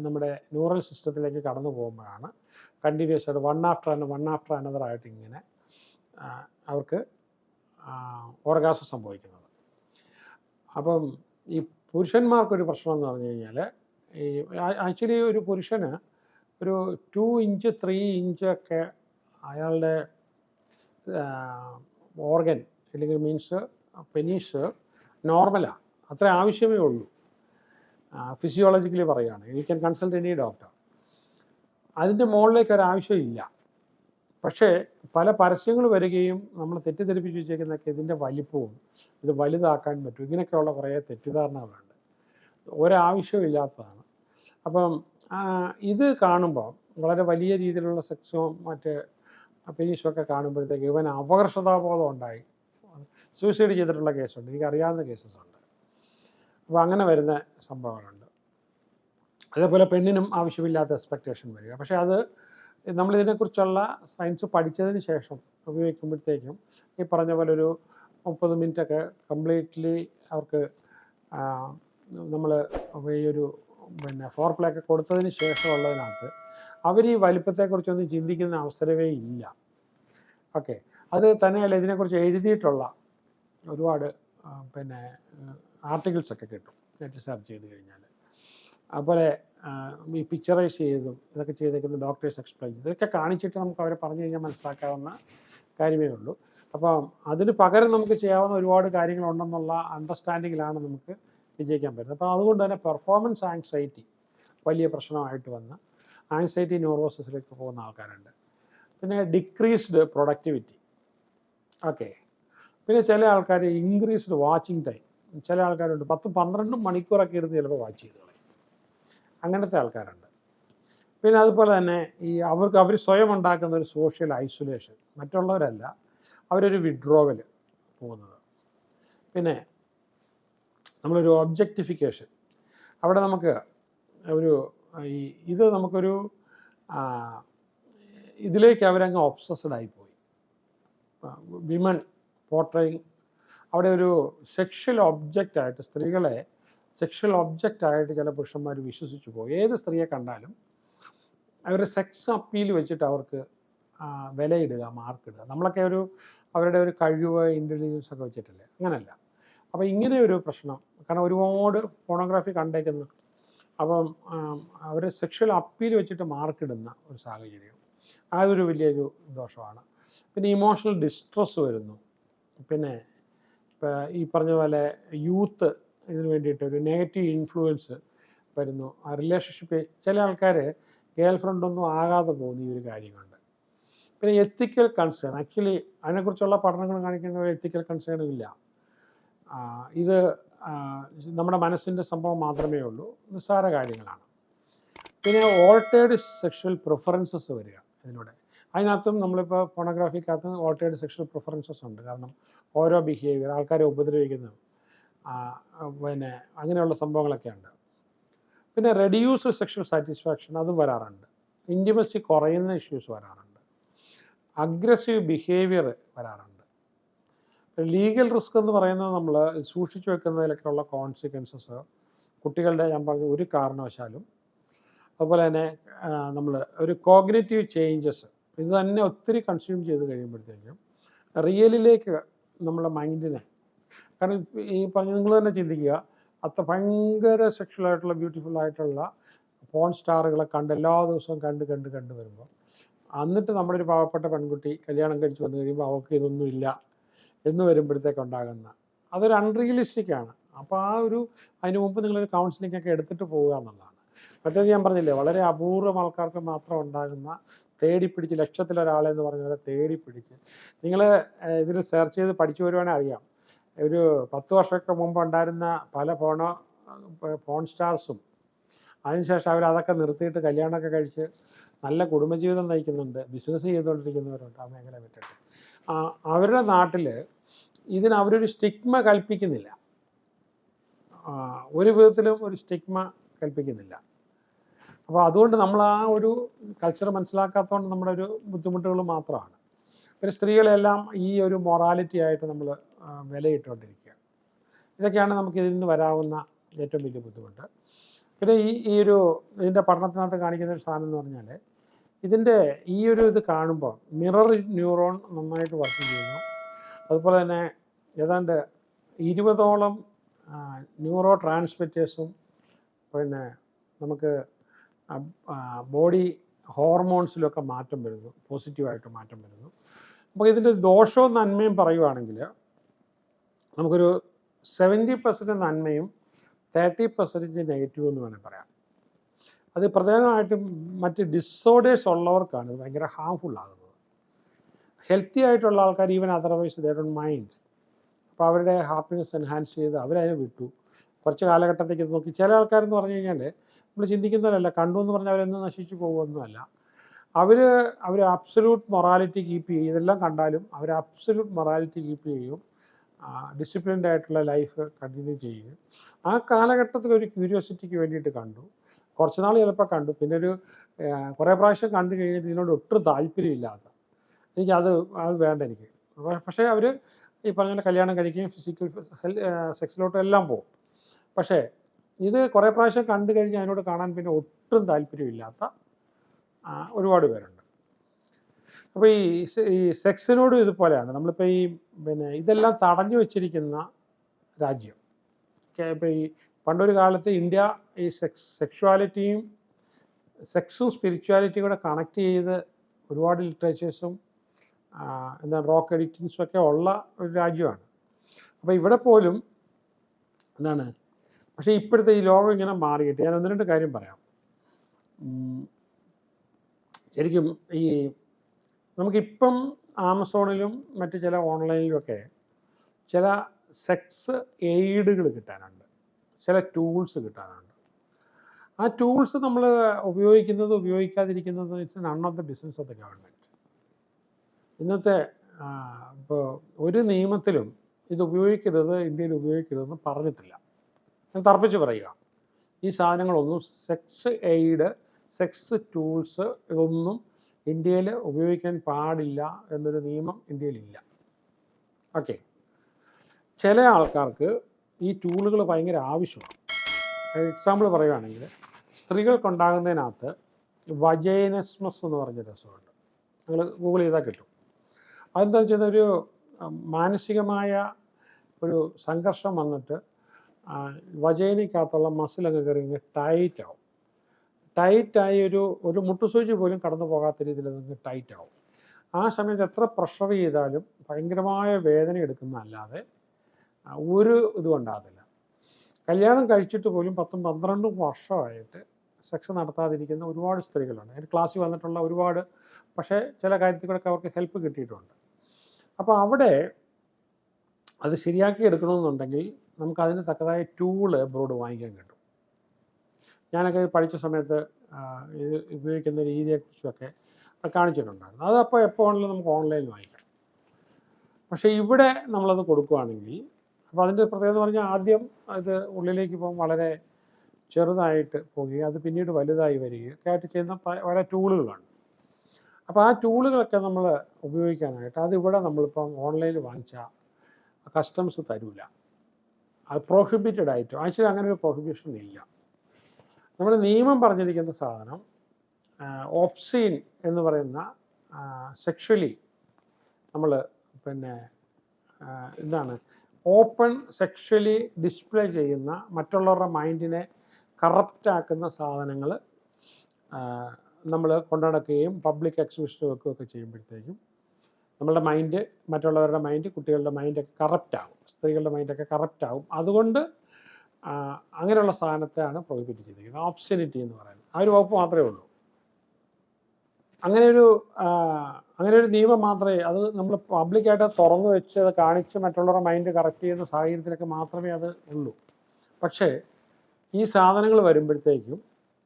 നമ്മുടെ ന്യൂറൽ സിസ്റ്റത്തിലേക്ക് കടന്നു പോകുമ്പോഴാണ് കണ്ടിന്യൂസ് ആയിട്ട് വൺ ആഫ്റ്റർ അനദർ ആയിട്ട് ഇങ്ങനെ അവർക്ക് ഓർഗാസം സംഭവിക്കുന്നത്. അപ്പം ഈ പുരുഷന്മാർക്കൊരു പ്രശ്നം എന്ന് പറഞ്ഞു കഴിഞ്ഞാൽ, ഈ ആക്ച്വലി ഒരു പുരുഷന് ഒരു 2 ഇഞ്ച് 3 ഇഞ്ചൊക്കെ അയാളുടെ ഓർഗൻ അല്ലെങ്കിൽ മീൻസ് പെനീസ് നോർമലാണ്, അത്ര ആവശ്യമേ ഉള്ളൂ. ഫിസിയോളജിക്കലി പറയുകയാണ്, you can consult any doctor. അതിൻ്റെ മുകളിലേക്ക് ഒരാവശ്യമില്ല. പക്ഷേ പല പരസ്യങ്ങൾ വരികയും നമ്മൾ തെറ്റിദ്ധരിപ്പിച്ച് വെച്ചേക്കുന്നതൊക്കെ ഇതിൻ്റെ വലിപ്പവും ഇത് വലുതാക്കാൻ പറ്റും, ഇങ്ങനെയൊക്കെയുള്ള കുറേ തെറ്റിദ്ധാരണകളുണ്ട്, ഒരാവശ്യമില്ലാത്തതാണ്. അപ്പം ഇത് കാണുമ്പോൾ വളരെ വലിയ രീതിയിലുള്ള സെക്സും മറ്റ് പെനീസുമൊക്കെ കാണുമ്പോഴത്തേക്ക് ഇവൻ അപകർഷതാബോധം ഉണ്ടായി സൂയിസൈഡ് ചെയ്തിട്ടുള്ള കേസുണ്ട്, എനിക്കറിയാവുന്ന കേസസ് ഉണ്ട്. അപ്പോൾ അങ്ങനെ വരുന്ന സംഭവങ്ങളുണ്ട്. അതേപോലെ പെണ്ണിനും ആവശ്യമില്ലാത്ത എക്സ്പെക്റ്റേഷൻ വരിക. പക്ഷേ അത് നമ്മളിതിനെക്കുറിച്ചുള്ള സയൻസ് പഠിച്ചതിന് ശേഷം ഉപയോഗിക്കുമ്പോഴത്തേക്കും ഈ പറഞ്ഞ പോലെ ഒരു 30 മിനിറ്റൊക്കെ കംപ്ലീറ്റ്ലി അവർക്ക് നമ്മൾ ഈ ഒരു ഫോർപ്ലേ ഒക്കെ കൊടുത്തതിന് ശേഷമുള്ളതിനകത്ത് അവർ ഈ വലിപ്പത്തെക്കുറിച്ചൊന്നും ചിന്തിക്കുന്ന അവസരമേ ഇല്ല. ഓക്കെ, അത് തന്നെയല്ല ഇതിനെക്കുറിച്ച് എഴുതിയിട്ടുള്ള ഒരുപാട് ആർട്ടിക്കിൾസൊക്കെ കിട്ടും നെറ്റ് സെർച്ച് ചെയ്ത് കഴിഞ്ഞാൽ. അതുപോലെ ഈ പിക്ചറൈസ് ചെയ്തും ഇതൊക്കെ ചെയ്തേക്കുന്ന ഡോക്ടേഴ്സ് എക്സ്പ്ലെയിൻ ചെയ്ത് ഇതൊക്കെ കാണിച്ചിട്ട് നമുക്ക് അവരെ പറഞ്ഞു കഴിഞ്ഞാൽ മനസ്സിലാക്കാവുന്ന കാര്യമേ ഉള്ളൂ. അപ്പം അതിന് പകരം നമുക്ക് ചെയ്യാവുന്ന ഒരുപാട് കാര്യങ്ങളുണ്ടെന്നുള്ള അണ്ടർസ്റ്റാൻഡിങ്ങിലാണ് നമുക്ക് വിജയിക്കാൻ പറ്റുന്നത്. അപ്പോൾ അതുകൊണ്ട് തന്നെ പെർഫോമൻസ് ആങ്സൈറ്റി വലിയ പ്രശ്നമായിട്ട് വന്ന് ആങ്സൈറ്റി ന്യൂറോസിസിലേക്ക് പോകുന്ന ആൾക്കാരുണ്ട്. പിന്നെ ഡിക്രീസ്ഡ് പ്രൊഡക്ടിവിറ്റി. ഓക്കെ. പിന്നെ ചില ആൾക്കാർ ഇൻക്രീസ്ഡ് വാച്ചിങ് ടൈം. ചില ആൾക്കാരുണ്ട് 10-12 മണിക്കൂറൊക്കെ ഇരുന്ന് ചിലപ്പോൾ വാച്ച് ചെയ്ത് കളയും. അങ്ങനത്തെ ആൾക്കാരുണ്ട്. പിന്നെ അതുപോലെ തന്നെ അവർ സ്വയം ഉണ്ടാക്കുന്ന ഒരു സോഷ്യൽ ഐസൊലേഷൻ, മറ്റുള്ളവരല്ല, അവരൊരു വിഡ്രോവൽ പോകുന്നത്. പിന്നെ നമ്മളൊരു ഒബ്ജക്റ്റിഫിക്കേഷൻ, അവിടെ നമുക്ക് ഇത് നമുക്കൊരു ഇതിലേക്ക് അവരങ്ങ് ഒബ്സസ്ഡ് ആയിപ്പോയി. വിമൺ പോർട്രയിങ്, അവിടെ ഒരു സെക്ഷൽ ഒബ്ജക്റ്റായിട്ട്, സ്ത്രീകളെ സെക്ഷൽ ഒബ്ജക്റ്റായിട്ട് ചില പുരുഷന്മാർ വിശ്വസിച്ചു പോകും. ഏത് സ്ത്രീയെ കണ്ടാലും അവരുടെ സെക്സ് അപ്പീൽ വെച്ചിട്ട് അവർക്ക് വിലയിടുക, മാർക്കിടുക. നമ്മളൊക്കെ അവരുടെ ഒരു കഴിവ്, ഇൻ്റലിജൻസ് ഒക്കെ വെച്ചിട്ടില്ലേ? അങ്ങനെയല്ല. അപ്പോൾ ഇങ്ങനെ ഒരു പ്രശ്നം, കാരണം ഒരുപാട് ഫോണോഗ്രാഫി കണ്ടേക്കുന്നു. അപ്പം അവർ സെക്ഷൽ അപ്പീൽ വെച്ചിട്ട് മാർക്കിടുന്ന ഒരു സാഹചര്യം, അതൊരു വലിയൊരു ദോഷമാണ്. പിന്നെ ഇമോഷണൽ ഡിസ്ട്രെസ് വരുന്നു. പിന്നെ ഈ പറഞ്ഞ പോലെ യൂത്ത് ഇതിന് വേണ്ടിയിട്ട് ഒരു നെഗറ്റീവ് ഇൻഫ്ലുവൻസ് വരുന്നു. ആ റിലേഷൻഷിപ്പ് ചില ആൾക്കാർ ഗേൾ ഫ്രണ്ടൊന്നും ആകാതെ പോകുന്ന ഈ ഒരു കാര്യം കൊണ്ട്. പിന്നെ എത്തിക്കൽ കൺസേൺ, ആക്ച്വലി അതിനെക്കുറിച്ചുള്ള പഠനങ്ങൾ കാണിക്കുന്ന ഒരു എത്തിക്കൽ കൺസേണും ഇല്ല. ഇത് നമ്മുടെ മനസ്സിൻ്റെ സംഭവം മാത്രമേ ഉള്ളൂ, നിസ്സാര കാര്യങ്ങളാണ്. പിന്നെ ഓൾട്ടേർഡ് സെക്ഷൽ പ്രിഫറൻസസ് വരിക ഇതിലൂടെ. അതിനകത്തും നമ്മളിപ്പോൾ ഫോണോഗ്രാഫിക്കകത്ത് ഓൾട്ടേർഡ് സെക്ഷൽ പ്രിഫറൻസസ് ഉണ്ട്. കാരണം ഓരോ ബിഹേവിയർ, ആൾക്കാരെ ഉപദ്രവിക്കുന്നത്, പിന്നെ അങ്ങനെയുള്ള സംഭവങ്ങളൊക്കെ ഉണ്ട്. പിന്നെ റെഡ്യൂസ്ഡ് സെക്ഷൽ സാറ്റിസ്ഫാക്ഷൻ, അതും വരാറുണ്ട്. ഇൻറ്റിമസി കുറയുന്ന ഇഷ്യൂസ് വരാറുണ്ട്. അഗ്രസീവ് ബിഹേവിയർ വരാറുണ്ട്. ലീഗൽ റിസ്ക് എന്ന് പറയുന്നത് നമ്മൾ സൂക്ഷിച്ചു വെക്കുന്നതിലൊക്കെയുള്ള കോൺസിക്വൻസസ് കുട്ടികളുടെ, ഞാൻ പറഞ്ഞു, ഒരു കാരണവശാലും. അതുപോലെ തന്നെ നമ്മൾ ഒരു കോഗ്നിറ്റീവ് ചേഞ്ചസ്, ഇത് തന്നെ ഒത്തിരി കൺസ്യൂം ചെയ്ത് കഴിയുമ്പോഴത്തേക്കും റിയലിലേക്ക് നമ്മുടെ മൈൻഡിനെ, കാരണം ഈ പറഞ്ഞ നിങ്ങൾ തന്നെ ചിന്തിക്കുക, ഭയങ്കര സെക്ഷലായിട്ടുള്ള ബ്യൂട്ടിഫുൾ ആയിട്ടുള്ള പോൺ സ്റ്റാറുകളെ എല്ലാ ദിവസവും കണ്ട് വരുമ്പോൾ, എന്നിട്ട് നമ്മുടെ ഒരു പാവപ്പെട്ട പെൺകുട്ടി കല്യാണം കഴിച്ച് വന്നു കഴിയുമ്പോൾ അവൾക്ക് ഇതൊന്നും ഇല്ല എന്ന് വരുമ്പോഴത്തേക്കുണ്ടാകുന്ന അതൊരു അൺറിയലിസ്റ്റിക്കാണ്. അപ്പോൾ അതിന് മുമ്പ് നിങ്ങളൊരു കൗൺസിലിംഗ് ഒക്കെ എടുത്തിട്ട് പോവുക എന്നുള്ളതാണ്. മറ്റേത് ഞാൻ പറഞ്ഞില്ലേ, വളരെ അപൂർവം ആൾക്കാർക്ക് മാത്രം ഉണ്ടാകുന്ന തേടിപ്പിടിച്ച്, ലക്ഷത്തിലൊരാളെന്ന് പറഞ്ഞാൽ തേടിപ്പിടിച്ച്, നിങ്ങൾ ഇതിൽ സെർച്ച് ചെയ്ത് പഠിച്ചു വരുവാണെങ്കിൽ അറിയാം. ഒരു 10 വർഷമൊക്കെ മുമ്പ് ഉണ്ടായിരുന്ന പല പോൺ സ്റ്റാർസും അതിനുശേഷം അവരതൊക്കെ നിർത്തിയിട്ട് കല്യാണമൊക്കെ കഴിച്ച് നല്ല കുടുംബജീവിതം നയിക്കുന്നുണ്ട്, ബിസിനസ് ചെയ്തുകൊണ്ടിരിക്കുന്നവരുണ്ട് ആ മേഖല വിട്ടിട്ട്. അവരുടെ നാട്ടിൽ അവരൊരു സ്റ്റിഗ്മ കൽപ്പിക്കുന്നില്ല, ഒരു വിധത്തിലും ഒരു സ്റ്റിഗ്മ കൽപ്പിക്കുന്നില്ല. അപ്പോൾ അതുകൊണ്ട് നമ്മൾ ആ ഒരു കൾച്ചർ മനസ്സിലാക്കാത്തതുകൊണ്ട് നമ്മുടെ ഒരു ബുദ്ധിമുട്ടുകൾ മാത്രമാണ്. പിന്നെ സ്ത്രീകളെല്ലാം ഈ ഒരു മൊറാലിറ്റി ആയിട്ട് നമ്മൾ വിലയിട്ടുകൊണ്ടിരിക്കുക. ഇതൊക്കെയാണ് നമുക്ക് ഇതിൽ നിന്ന് വരാവുന്ന ഏറ്റവും വലിയ ബുദ്ധിമുട്ട്. പിന്നെ ഇതിൻ്റെ പഠനത്തിനകത്ത് കാണിക്കുന്ന ഒരു സാധനം എന്ന് പറഞ്ഞാൽ, ഇത് കാണുമ്പോൾ മിറർ ന്യൂറോൺ നന്നായിട്ട് വർക്ക് ചെയ്യുന്നു. അതുപോലെ തന്നെ ഏതാണ്ട് 20ഓളം ന്യൂറോ ട്രാൻസ്മിറ്റേഴ്സും പിന്നെ നമുക്ക് ബോഡി ഹോർമോൺസിലൊക്കെ മാറ്റം വരുന്നു, പോസിറ്റീവായിട്ട് മാറ്റം വരുന്നു. അപ്പോൾ ഇതിൻ്റെ ദോഷവും നന്മയും പറയുവാണെങ്കിൽ നമുക്കൊരു 70% നന്മയും 30% നെഗറ്റീവ് എന്ന് വേണമെങ്കിൽ പറയാം. അത് പ്രധാനമായിട്ടും മറ്റ് ഡിസോർഡേഴ്സ് ഉള്ളവർക്കാണ് ഇത് ഭയങ്കര ഹാംഫുൾ ആകുന്നത്. ഹെൽത്തി ആയിട്ടുള്ള ആൾക്കാർ even otherwise they don't mind. അപ്പോൾ അവരുടെ ഹാപ്പിനെസ് എൻഹാൻസ് ചെയ്ത് അവരതിനെ വിട്ടു. കുറച്ച് കാലഘട്ടത്തേക്ക് നോക്കി ചില ആൾക്കാരെന്ന് പറഞ്ഞു കഴിഞ്ഞാൽ നമ്മൾ ചിന്തിക്കുന്നവരല്ല, കണ്ടു എന്ന് പറഞ്ഞാൽ അവരെന്നും നശിച്ചു പോകുമൊന്നുമല്ല. അവർ അബ്സല്യൂട്ട് മൊറാലിറ്റി കീപ്പ് ചെയ്യും. ഇതെല്ലാം കണ്ടാലും അവർ അബ്സല്യൂട്ട് മൊറാലിറ്റി കീപ്പ് ചെയ്യും, ഡിസിപ്ലിൻഡ് ആയിട്ടുള്ള ലൈഫ് കണ്ടിന്യൂ ചെയ്യും. ആ കാലഘട്ടത്തിൽ ഒരു ക്യൂരിയോസിറ്റിക്ക് വേണ്ടിയിട്ട് കണ്ടു, കുറച്ച് നാൾ ചിലപ്പോൾ കണ്ടു, പിന്നെ കുറേ പ്രാവശ്യം കണ്ടു കഴിഞ്ഞിട്ട് ഇതിനോട് ഒട്ടും താല്പര്യമില്ലാത്ത, അത് വേണ്ട എനിക്ക്. പക്ഷേ അവർ ഈ പറഞ്ഞ കല്യാണം കഴിക്കുകയും ഫിസിക്കൽ സെക്സിലോട്ടും എല്ലാം പോകും. പക്ഷേ ഇത് കുറേ പ്രാവശ്യം കണ്ടു കഴിഞ്ഞ് അതിനോട് കാണാൻ പിന്നെ ഒട്ടും താല്പര്യമില്ലാത്ത ഒരുപാട് പേരുണ്ട്. അപ്പോൾ ഈ സെക്സിനോടും ഇതുപോലെയാണ്. നമ്മളിപ്പോൾ പിന്നെ ഇതെല്ലാം തടഞ്ഞു വെച്ചിരിക്കുന്ന രാജ്യം. ഇപ്പോൾ പണ്ടൊരു കാലത്ത് ഇന്ത്യ ഈ സെക്സും സ്പിരിച്വാലിറ്റിയും കൂടെ കണക്ട് ചെയ്ത് ഒരുപാട് ലിറ്ററേച്ചേഴ്സും എന്താണ് റോക്ക് എഡിറ്റിങ്സൊക്കെ ഉള്ള ഒരു രാജ്യമാണ്. അപ്പോൾ ഇവിടെ പോലും എന്താണ്, പക്ഷേ ഇപ്പോഴത്തെ ഈ ലോകം ഇങ്ങനെ മാറിയിട്ട് ഞാൻ 1-2 കാര്യം പറയാം. ശരിക്കും ഈ നമുക്കിപ്പം ആമസോണിലും മറ്റ് ചില ഓൺലൈനിലുമൊക്കെ ചില സെക്സ് എയ്ഡുകൾ കിട്ടാനുണ്ട്, ചില ടൂൾസ് കിട്ടാനുണ്ട്. ആ ടൂൾസ് നമ്മൾ ഉപയോഗിക്കാതിരിക്കുന്നത് it's none of the business of the government. ഇന്നത്തെ ഇപ്പോൾ ഒരു നിയമത്തിലും ഇത് ഉപയോഗിക്കരുത്, ഇന്ത്യയിൽ ഉപയോഗിക്കരുതെന്ന് പറഞ്ഞിട്ടില്ല. ഞാൻ തർപ്പിച്ച് പറയുക, ഈ സാധനങ്ങളൊന്നും സെക്സ് എയ്ഡ്, സെക്സ് ടൂൾസ് ഇതൊന്നും ഇന്ത്യയിൽ ഉപയോഗിക്കാൻ പാടില്ല എന്നൊരു നിയമം ഇന്ത്യയിലില്ല. ഓക്കെ, ചില ആൾക്കാർക്ക് ഈ ടൂളുകൾ ഭയങ്കര ആവശ്യമാണ്. എക്സാമ്പിൾ പറയുകയാണെങ്കിൽ സ്ത്രീകൾക്കുണ്ടാകുന്നതിനകത്ത് വജൈനസ്മസ് എന്ന് പറഞ്ഞ രസമുണ്ട്, നിങ്ങൾ ഗൂഗിൾ ചെയ്താൽ കിട്ടും. അതെന്താ വെച്ചാൽ ഒരു മാനസികമായ ഒരു സംഘർഷം വന്നിട്ട് വജൈനയ്ക്കകത്തുള്ള മസിലൊക്കെ കയറി ടൈറ്റാവും. ടൈറ്റായി ഒരു മുട്ടുസൂചി പോലും കടന്നു പോകാത്ത രീതിയിൽ നിങ്ങൾക്ക് ടൈറ്റാവും. ആ സമയത്ത് എത്ര പ്രഷർ ചെയ്താലും ഭയങ്കരമായ വേദന എടുക്കുന്നതല്ലാതെ ഒരു ഇതും ഉണ്ടാകത്തില്ല. കല്യാണം കഴിച്ചിട്ട് പോലും 10-12 വർഷമായിട്ട് സെക്സ് നടത്താതിരിക്കുന്ന ഒരുപാട് സ്ത്രീകളുണ്ട്. അതിന് ക്ലാസ്സിൽ വന്നിട്ടുള്ള ഒരുപാട്, പക്ഷേ ചില കാര്യത്തിൽ കൂടെ അവർക്ക് ഹെൽപ്പ് കിട്ടിയിട്ടുണ്ട്. അപ്പോൾ അവിടെ അത് ശരിയാക്കി എടുക്കണമെന്നുണ്ടെങ്കിൽ നമുക്കതിന് തക്കതായ ടൂള് എബ്രോഡ് വാങ്ങിക്കാൻ കിട്ടും. ഞാനൊക്കെ പഠിച്ച സമയത്ത് ഇത് ഉപയോഗിക്കുന്ന രീതിയെക്കുറിച്ചൊക്കെ കാണിച്ചിട്ടുണ്ടായിരുന്നു. അതപ്പോൾ എപ്പോൾ ആണെങ്കിലും നമുക്ക് ഓൺലൈനിൽ വാങ്ങിക്കാം. പക്ഷേ ഇവിടെ നമ്മളത് കൊടുക്കുകയാണെങ്കിൽ, അപ്പോൾ അതിൻ്റെ പ്രത്യേകത എന്ന് പറഞ്ഞാൽ ആദ്യം അത് ഉള്ളിലേക്ക് പോകും വളരെ ചെറുതായിട്ട് പോവുകയും അത് പിന്നീട് വലുതായി വരികയും ഒക്കെ ആയിട്ട് ചെയ്യുന്ന പല ടൂളുകളാണ്. അപ്പോൾ ആ ടൂളുകളൊക്കെ നമ്മൾ ഉപയോഗിക്കാനായിട്ട് അതിവിടെ നമ്മളിപ്പം ഓൺലൈനിൽ വാങ്ങിച്ചാൽ കസ്റ്റംസ് തരില്ല. അത് പ്രോഹിബിറ്റഡ് ആയിട്ട്, ആക്ച്വലി അങ്ങനെ ഒരു പ്രൊഹിബിഷൻ ഇല്ല. നമ്മുടെ നിയമം പറഞ്ഞിരിക്കുന്ന സാധനം ഓപ്സീൻ എന്ന് പറയുന്ന സെക്ഷലി നമ്മൾ എന്താണ് ഓപ്പൺ സെക്ഷലി ഡിസ്പ്ലേ ചെയ്യുന്ന മറ്റുള്ളവരുടെ മൈൻഡിനെ കറപ്റ്റാക്കുന്ന സാധനങ്ങൾ നമ്മൾ കൊണ്ടുനടക്കുകയും പബ്ലിക് എക്സിബിഷൻ വെക്കുകയൊക്കെ ചെയ്യുമ്പോഴത്തേക്കും നമ്മളുടെ മൈൻഡ്, മറ്റുള്ളവരുടെ മൈൻഡ്, കുട്ടികളുടെ മൈൻഡൊക്കെ കറപ്റ്റാകും, സ്ത്രീകളുടെ മൈൻഡൊക്കെ കറപ്റ്റാകും. അതുകൊണ്ട് അങ്ങനെയുള്ള സാധനത്തെയാണ് പ്രൊഹിബിറ്റ് ചെയ്തിരിക്കുന്നത്, ഓബ്സെനിറ്റി എന്ന് പറയുന്നത്. ആ ഒരു വകുപ്പ് മാത്രമേ ഉള്ളൂ. അങ്ങനെ ഒരു നിയമം മാത്രമേ, അത് നമ്മൾ പബ്ലിക്കായിട്ട് തുറന്നു വെച്ച് അത് കാണിച്ച് മറ്റുള്ളവരുടെ മൈൻഡ് കറക്റ്റ് ചെയ്യുന്ന സാഹചര്യത്തിലൊക്കെ മാത്രമേ അത് ഉള്ളൂ. പക്ഷേ ഈ സാധനങ്ങൾ വരുമ്പോഴത്തേക്കും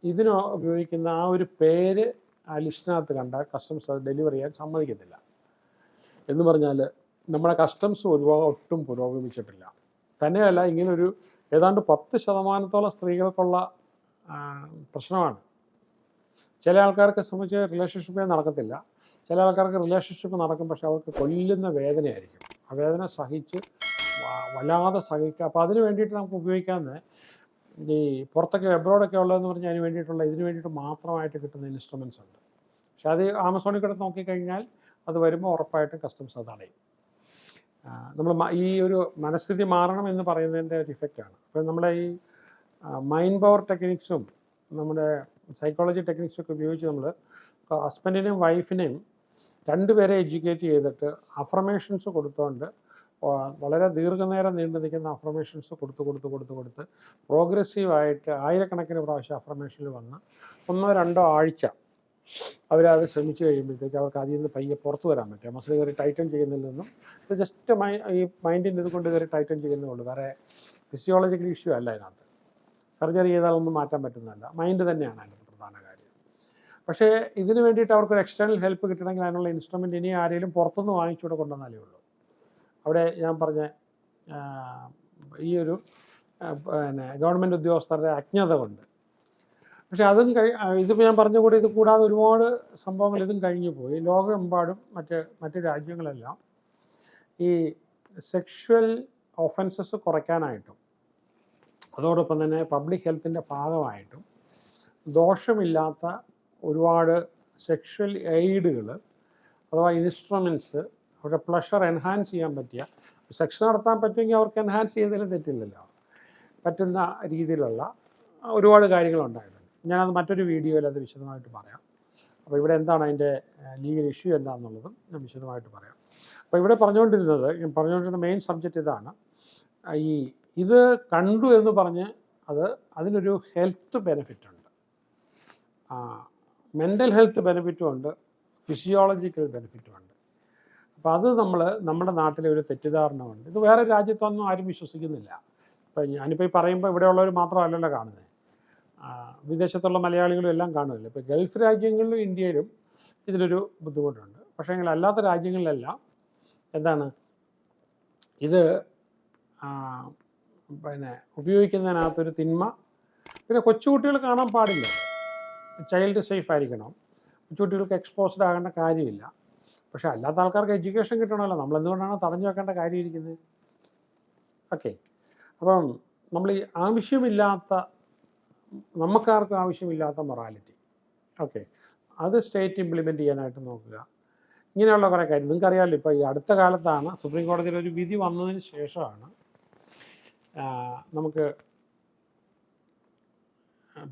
ഇതിന് ഉപയോഗിക്കുന്ന ആ ഒരു പേര് ആ ലിസ്റ്റിനകത്ത് കണ്ടാൽ കസ്റ്റംസ് അത് ഡെലിവർ ചെയ്യാൻ സമ്മതിക്കത്തില്ല. എന്ന് പറഞ്ഞാൽ നമ്മുടെ കസ്റ്റംസ് ഒട്ടും പുരോഗമിച്ചിട്ടില്ല. തന്നെയല്ല, ഇങ്ങനൊരു ഏതാണ്ട് 10% സ്ത്രീകൾക്കുള്ള പ്രശ്നമാണ്. ചില ആൾക്കാർക്ക് സംബന്ധിച്ച് റിലേഷൻഷിപ്പേ നടക്കത്തില്ല, ചില ആൾക്കാർക്ക് റിലേഷൻഷിപ്പ് നടക്കും, പക്ഷെ അവർക്ക് കൊല്ലുന്ന വേദനയായിരിക്കും. ആ വേദന സഹിച്ച് വല്ലാതെ സഹിക്കുക. അപ്പോൾ അതിന് വേണ്ടിയിട്ട് നമുക്ക് ഉപയോഗിക്കാവുന്ന ഈ പുറത്തൊക്കെ എബ്രോഡൊക്കെ ഉള്ളതെന്ന് പറഞ്ഞാൽ അതിന് വേണ്ടിയിട്ടുള്ള ഇതിന് വേണ്ടിയിട്ട് മാത്രമായിട്ട് കിട്ടുന്ന ഇൻസ്ട്രുമെൻറ്റ്സ് ഉണ്ട്. പക്ഷെ അത് ആമസോണിൽ കൂടെ നോക്കിക്കഴിഞ്ഞാൽ അത് വരുമ്പോൾ ഉറപ്പായിട്ടും കസ്റ്റംസ് അത് അടയും. നമ്മൾ ഈ ഒരു മനസ്ഥിതി മാറണം എന്ന് പറയുന്നതിൻ്റെ ഒരു ഇഫക്റ്റാണ്. അപ്പോൾ നമ്മുടെ ഈ മൈൻഡ് പവർ ടെക്നിക്സും നമ്മുടെ സൈക്കോളജി ടെക്നിക്സും ഒക്കെ ഉപയോഗിച്ച് നമ്മൾ ഹസ്ബൻഡിനെയും വൈഫിനെയും രണ്ടുപേരെ എഡ്യൂക്കേറ്റ് ചെയ്തിട്ട് അഫർമേഷൻസ് കൊടുത്തുകൊണ്ട് വളരെ ദീർഘനേരം നീണ്ടു നിൽക്കുന്ന അഫർമേഷൻസ് കൊടുത്ത് പ്രോഗ്രസീവായിട്ട് ആയിരക്കണക്കിന് പ്രാവശ്യം അഫർമേഷനിൽ വന്ന് 1-2 ആഴ്ച അവരത് ശ്രമിച്ചു കഴിയുമ്പോഴത്തേക്ക് അവർക്ക് അതിൽ നിന്ന് പയ്യെ പുറത്തു വരാൻ പറ്റും. മസിൽ കയറി ടൈറ്റൻ ചെയ്യുന്നതിൽ നിന്നും ഇത് ജസ്റ്റ് ഈ മൈൻഡിൻ്റെ ഇത് കൊണ്ട് കയറി ടൈറ്റൻ ചെയ്യുന്നേ ഉള്ളൂ. വേറെ ഫിസിയോളജിക്കൽ ഇഷ്യൂ അല്ല അതിനകത്ത്. സർജറി ചെയ്താലൊന്നും മാറ്റാൻ പറ്റുന്നതല്ല, മൈൻഡ് തന്നെയാണ് അതിൻ്റെ പ്രധാന കാര്യം. പക്ഷേ ഇതിന് വേണ്ടിയിട്ട് അവർക്കൊരു എക്സ്റ്റേണൽ ഹെൽപ്പ് കിട്ടണമെങ്കിൽ അതിനുള്ള ഇൻസ്ട്രുമെൻറ്റ് ഇനി ആരെങ്കിലും പുറത്തുനിന്ന് വാങ്ങിച്ചുകൂടെ കൊണ്ടുവന്നാലേ ഉള്ളൂ. അവിടെ ഞാൻ പറഞ്ഞ ഈ ഒരു ഗവൺമെൻറ് ഉദ്യോഗസ്ഥരുടെ അജ്ഞത കൊണ്ട്. പക്ഷെ അതും ഇതിപ്പോൾ ഞാൻ പറഞ്ഞ കൂടെ ഇത് കൂടാതെ ഒരുപാട് സംഭവങ്ങൾ ഇതും കഴിഞ്ഞു പോയി. ലോകമെമ്പാടും മറ്റ് രാജ്യങ്ങളെല്ലാം ഈ സെക്ഷൽ ഒഫൻസസ് കുറയ്ക്കാനായിട്ടും അതോടൊപ്പം തന്നെ പബ്ലിക് ഹെൽത്തിൻ്റെ ഭാഗമായിട്ടും ദോഷമില്ലാത്ത ഒരുപാട് സെക്ഷൽ എയ്ഡുകൾ അഥവാ ഇൻസ്ട്രുമെൻറ്റ്സ് അവരുടെ പ്ലഷർ എൻഹാൻസ് ചെയ്യാൻ പറ്റിയ, സെക്സ് നടത്താൻ പറ്റുമെങ്കിൽ അവർക്ക് എൻഹാൻസ് ചെയ്യുന്നതിൽ തെറ്റില്ലല്ലോ, പറ്റുന്ന രീതിയിലുള്ള ഒരുപാട് കാര്യങ്ങളുണ്ടായിട്ടുണ്ട്. ഞാനത് മറ്റൊരു വീഡിയോയിൽ അത് വിശദമായിട്ട് പറയാം. അപ്പോൾ ഇവിടെ എന്താണ് അതിൻ്റെ ലീഗൽ ഇഷ്യൂ എന്താണെന്നുള്ളതും ഞാൻ വിശദമായിട്ട് പറയാം. അപ്പോൾ ഇവിടെ പറഞ്ഞുകൊണ്ടിരുന്ന മെയിൻ സബ്ജക്റ്റ് ഇതാണ്. ഇത് കണ്ടു എന്ന് പറഞ്ഞ് അതിനൊരു ഹെൽത്ത് ബെനിഫിറ്റ് ഉണ്ട്, മെൻ്റൽ ഹെൽത്ത് ബെനിഫിറ്റും ഉണ്ട്, ഫിസിയോളജിക്കൽ ബെനിഫിറ്റും ഉണ്ട്. അപ്പോൾ അത് നമ്മുടെ നാട്ടിലെ ഒരു തെറ്റിദ്ധാരണമുണ്ട്. ഇത് വേറെ രാജ്യത്തൊന്നും ആരും വിശ്വസിക്കുന്നില്ല. ഇപ്പം ഞാനിപ്പോൾ ഈ പറയുമ്പോൾ ഇവിടെയുള്ളവർ മാത്രമല്ലല്ലോ കാണുന്നത്, വിദേശത്തുള്ള മലയാളികളും എല്ലാം കാണുമല്ലോ. ഇപ്പോൾ ഗൾഫ് രാജ്യങ്ങളിലും ഇന്ത്യയിലും ഇതിനൊരു ബുദ്ധിമുട്ടുണ്ട്. പക്ഷേ എങ്കിൽ അല്ലാത്ത രാജ്യങ്ങളിലെല്ലാം എന്താണ് ഇത് പിന്നെ ഉപയോഗിക്കുന്നതിനകത്തൊരു തിന്മ. പിന്നെ കൊച്ചുകുട്ടികൾ കാണാൻ പാടില്ല, ചൈൽഡ് സേഫ് ആയിരിക്കണം, കൊച്ചുകുട്ടികൾക്ക് എക്സ്പോസ്ഡ് ആകേണ്ട കാര്യമില്ല. പക്ഷേ അല്ലാത്ത ആൾക്കാർക്ക് എഡ്യൂക്കേഷൻ കിട്ടണമല്ലോ, നമ്മളെന്തുകൊണ്ടാണ് തടഞ്ഞു വെക്കേണ്ട കാര്യം ഇരിക്കുന്നത്? ഓക്കെ. അപ്പം നമ്മൾ ഈ നമുക്കാർക്കും ആവശ്യമില്ലാത്ത മൊറാലിറ്റി, ഓക്കെ, അത് സ്റ്റേറ്റ് ഇംപ്ലിമെൻറ്റ് ചെയ്യാനായിട്ട് നോക്കുക. ഇങ്ങനെയുള്ള കുറേ കാര്യം നിങ്ങൾക്കറിയാമല്ലോ. ഇപ്പോൾ ഈ അടുത്ത കാലത്താണ് സുപ്രീം കോടതിയിൽ ഒരു വിധി വന്നതിന് ശേഷമാണ് നമുക്ക്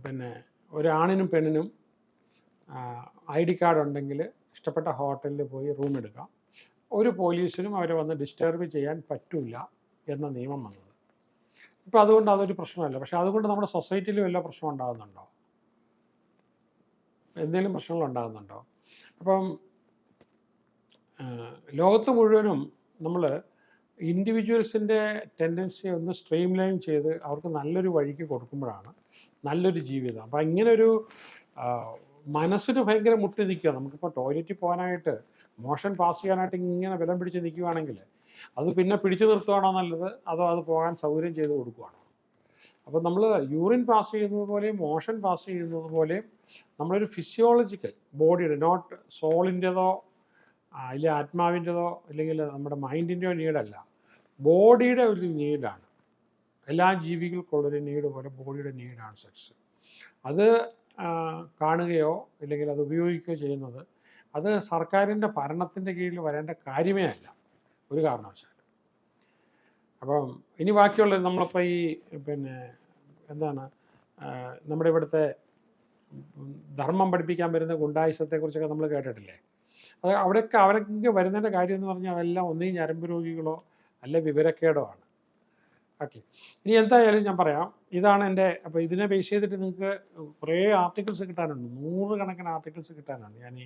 പിന്നെ ഒരാണിനും പെണ്ണിനും ID കാർഡ് ഉണ്ടെങ്കിൽ ഇഷ്ടപ്പെട്ട ഹോട്ടലിൽ പോയി റൂം എടുക്കാം, ഒരു പോലീസിനും അവരെ വന്ന് ഡിസ്റ്റർബ് ചെയ്യാൻ പറ്റില്ല എന്ന നിയമം വന്നത്. ഇപ്പോൾ അതുകൊണ്ട് അതൊരു പ്രശ്നമല്ല. പക്ഷേ അതുകൊണ്ട് നമ്മുടെ സൊസൈറ്റിയിൽ വല്ല പ്രശ്നം ഉണ്ടാകുന്നുണ്ടോ? എന്തെങ്കിലും പ്രശ്നങ്ങൾ ഉണ്ടാകുന്നുണ്ടോ? അപ്പം ലോകത്ത് മുഴുവനും നമ്മൾ ഇൻഡിവിജ്വൽസിൻ്റെ ടെൻഡൻസി ഒന്ന് സ്ട്രീം ലൈൻ ചെയ്ത് അവർക്ക് നല്ലൊരു വഴിക്ക് കൊടുക്കുമ്പോഴാണ് നല്ലൊരു ജീവിതം. അപ്പോൾ ഇങ്ങനൊരു മനസ്സിന് ഭയങ്കര മുട്ടി നിൽക്കുക. നമുക്കിപ്പോൾ ടോയ്ലറ്റിൽ പോകാനായിട്ട് മോഷൻ പാസ് ചെയ്യാനായിട്ട് ഇങ്ങനെ ബലം പിടിച്ച് നിൽക്കുകയാണെങ്കിൽ അത് പിന്നെ പിടിച്ചു നിർത്തുകയാണോ നല്ലത്, അതോ അത് പോകാൻ സൗകര്യം ചെയ്ത് കൊടുക്കുകയാണോ? അപ്പോൾ നമ്മൾ യൂറിൻ പാസ് ചെയ്യുന്നത് പോലെയും മോഷൻ പാസ് ചെയ്യുന്നത് പോലെയും നമ്മളൊരു ഫിസിയോളജിക്കൽ ബോഡിയുടെ, നോട്ട് സോളിൻ്റെതോ ഇല്ല ആത്മാവിൻ്റെതോ അല്ലെങ്കിൽ നമ്മുടെ മൈൻഡിൻ്റെയോ നീഡല്ല, ബോഡിയുടെ ഒരു നീഡാണ്. എല്ലാ ജീവികൾക്കുള്ളൊരു നീഡ് പോലെ ബോഡിയുടെ നീഡാണ് സെക്സ്. അത് കാണുകയോ അല്ലെങ്കിൽ അത് ഉപയോഗിക്കുകയോ ചെയ്യുന്നത് അത് സർക്കാരിൻ്റെ ഭരണത്തിൻ്റെ കീഴിൽ വരേണ്ട കാര്യമേ അല്ല ഒരു കാരണവശാലും. അപ്പം ഇനി ബാക്കിയുള്ള നമ്മളിപ്പോൾ ഈ പിന്നെ എന്താണ് നമ്മുടെ ഇവിടുത്തെ ധർമ്മം പഠിപ്പിക്കാൻ വരുന്ന ഗുണ്ടായുസത്തെക്കുറിച്ചൊക്കെ നമ്മൾ കേട്ടിട്ടില്ലേ? അത് അവരൊക്കെ വരുന്നതിൻ്റെ കാര്യം എന്ന് പറഞ്ഞാൽ അതെല്ലാം ഒന്നീ ഞരമ്പ് രോഗികളോ അല്ല വിവരക്കേടോ ആണ്. ഓക്കെ. ഇനി എന്തായാലും ഞാൻ പറയാം, ഇതാണ് എൻ്റെ. അപ്പോൾ ഇതിനെ ബേസ് ചെയ്തിട്ട് നിങ്ങൾക്ക് കുറേ ആർട്ടിക്കിൾസ് കിട്ടാനുണ്ട്, 100 കണക്കിന് ആർട്ടിക്കിൾസ് കിട്ടാനുണ്ട്. ഞാൻ ഈ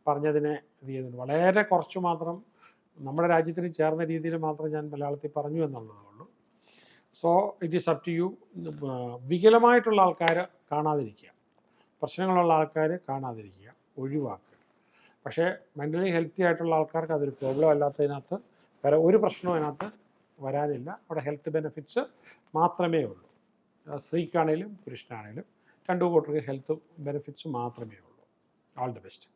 പറഞ്ഞതിനെ ഇത് ചെയ്തിട്ടുണ്ട്. വളരെ കുറച്ച് മാത്രം നമ്മുടെ രാജ്യത്തിന് ചേർന്ന രീതിയിൽ മാത്രം ഞാൻ മലയാളത്തിൽ പറഞ്ഞു എന്നുള്ളതേ ഉള്ളൂ. So it is up to you. വികലമായിട്ടുള്ള ആൾക്കാർ കാണാതിരിക്കുക, പ്രശ്നങ്ങളുള്ള ആൾക്കാർ കാണാതിരിക്കുക, ഒഴിവാക്കുക. പക്ഷേ മെൻ്റലി ഹെൽത്തി ആയിട്ടുള്ള ആൾക്കാർക്ക് അതൊരു പ്രോബ്ലം അല്ലാത്തതിനകത്ത് വേറെ ഒരു പ്രശ്നവും അതിനകത്ത് വരാനില്ല. അവിടെ ഹെൽത്ത് ബെനിഫിറ്റ്സ് മാത്രമേ ഉള്ളൂ. സ്ത്രീക്കാണേലും പുരുഷനാണേലും രണ്ടു കൂട്ടർക്ക് ഹെൽത്ത് ബെനിഫിറ്റ്സ് മാത്രമേ ഉള്ളൂ. All the best.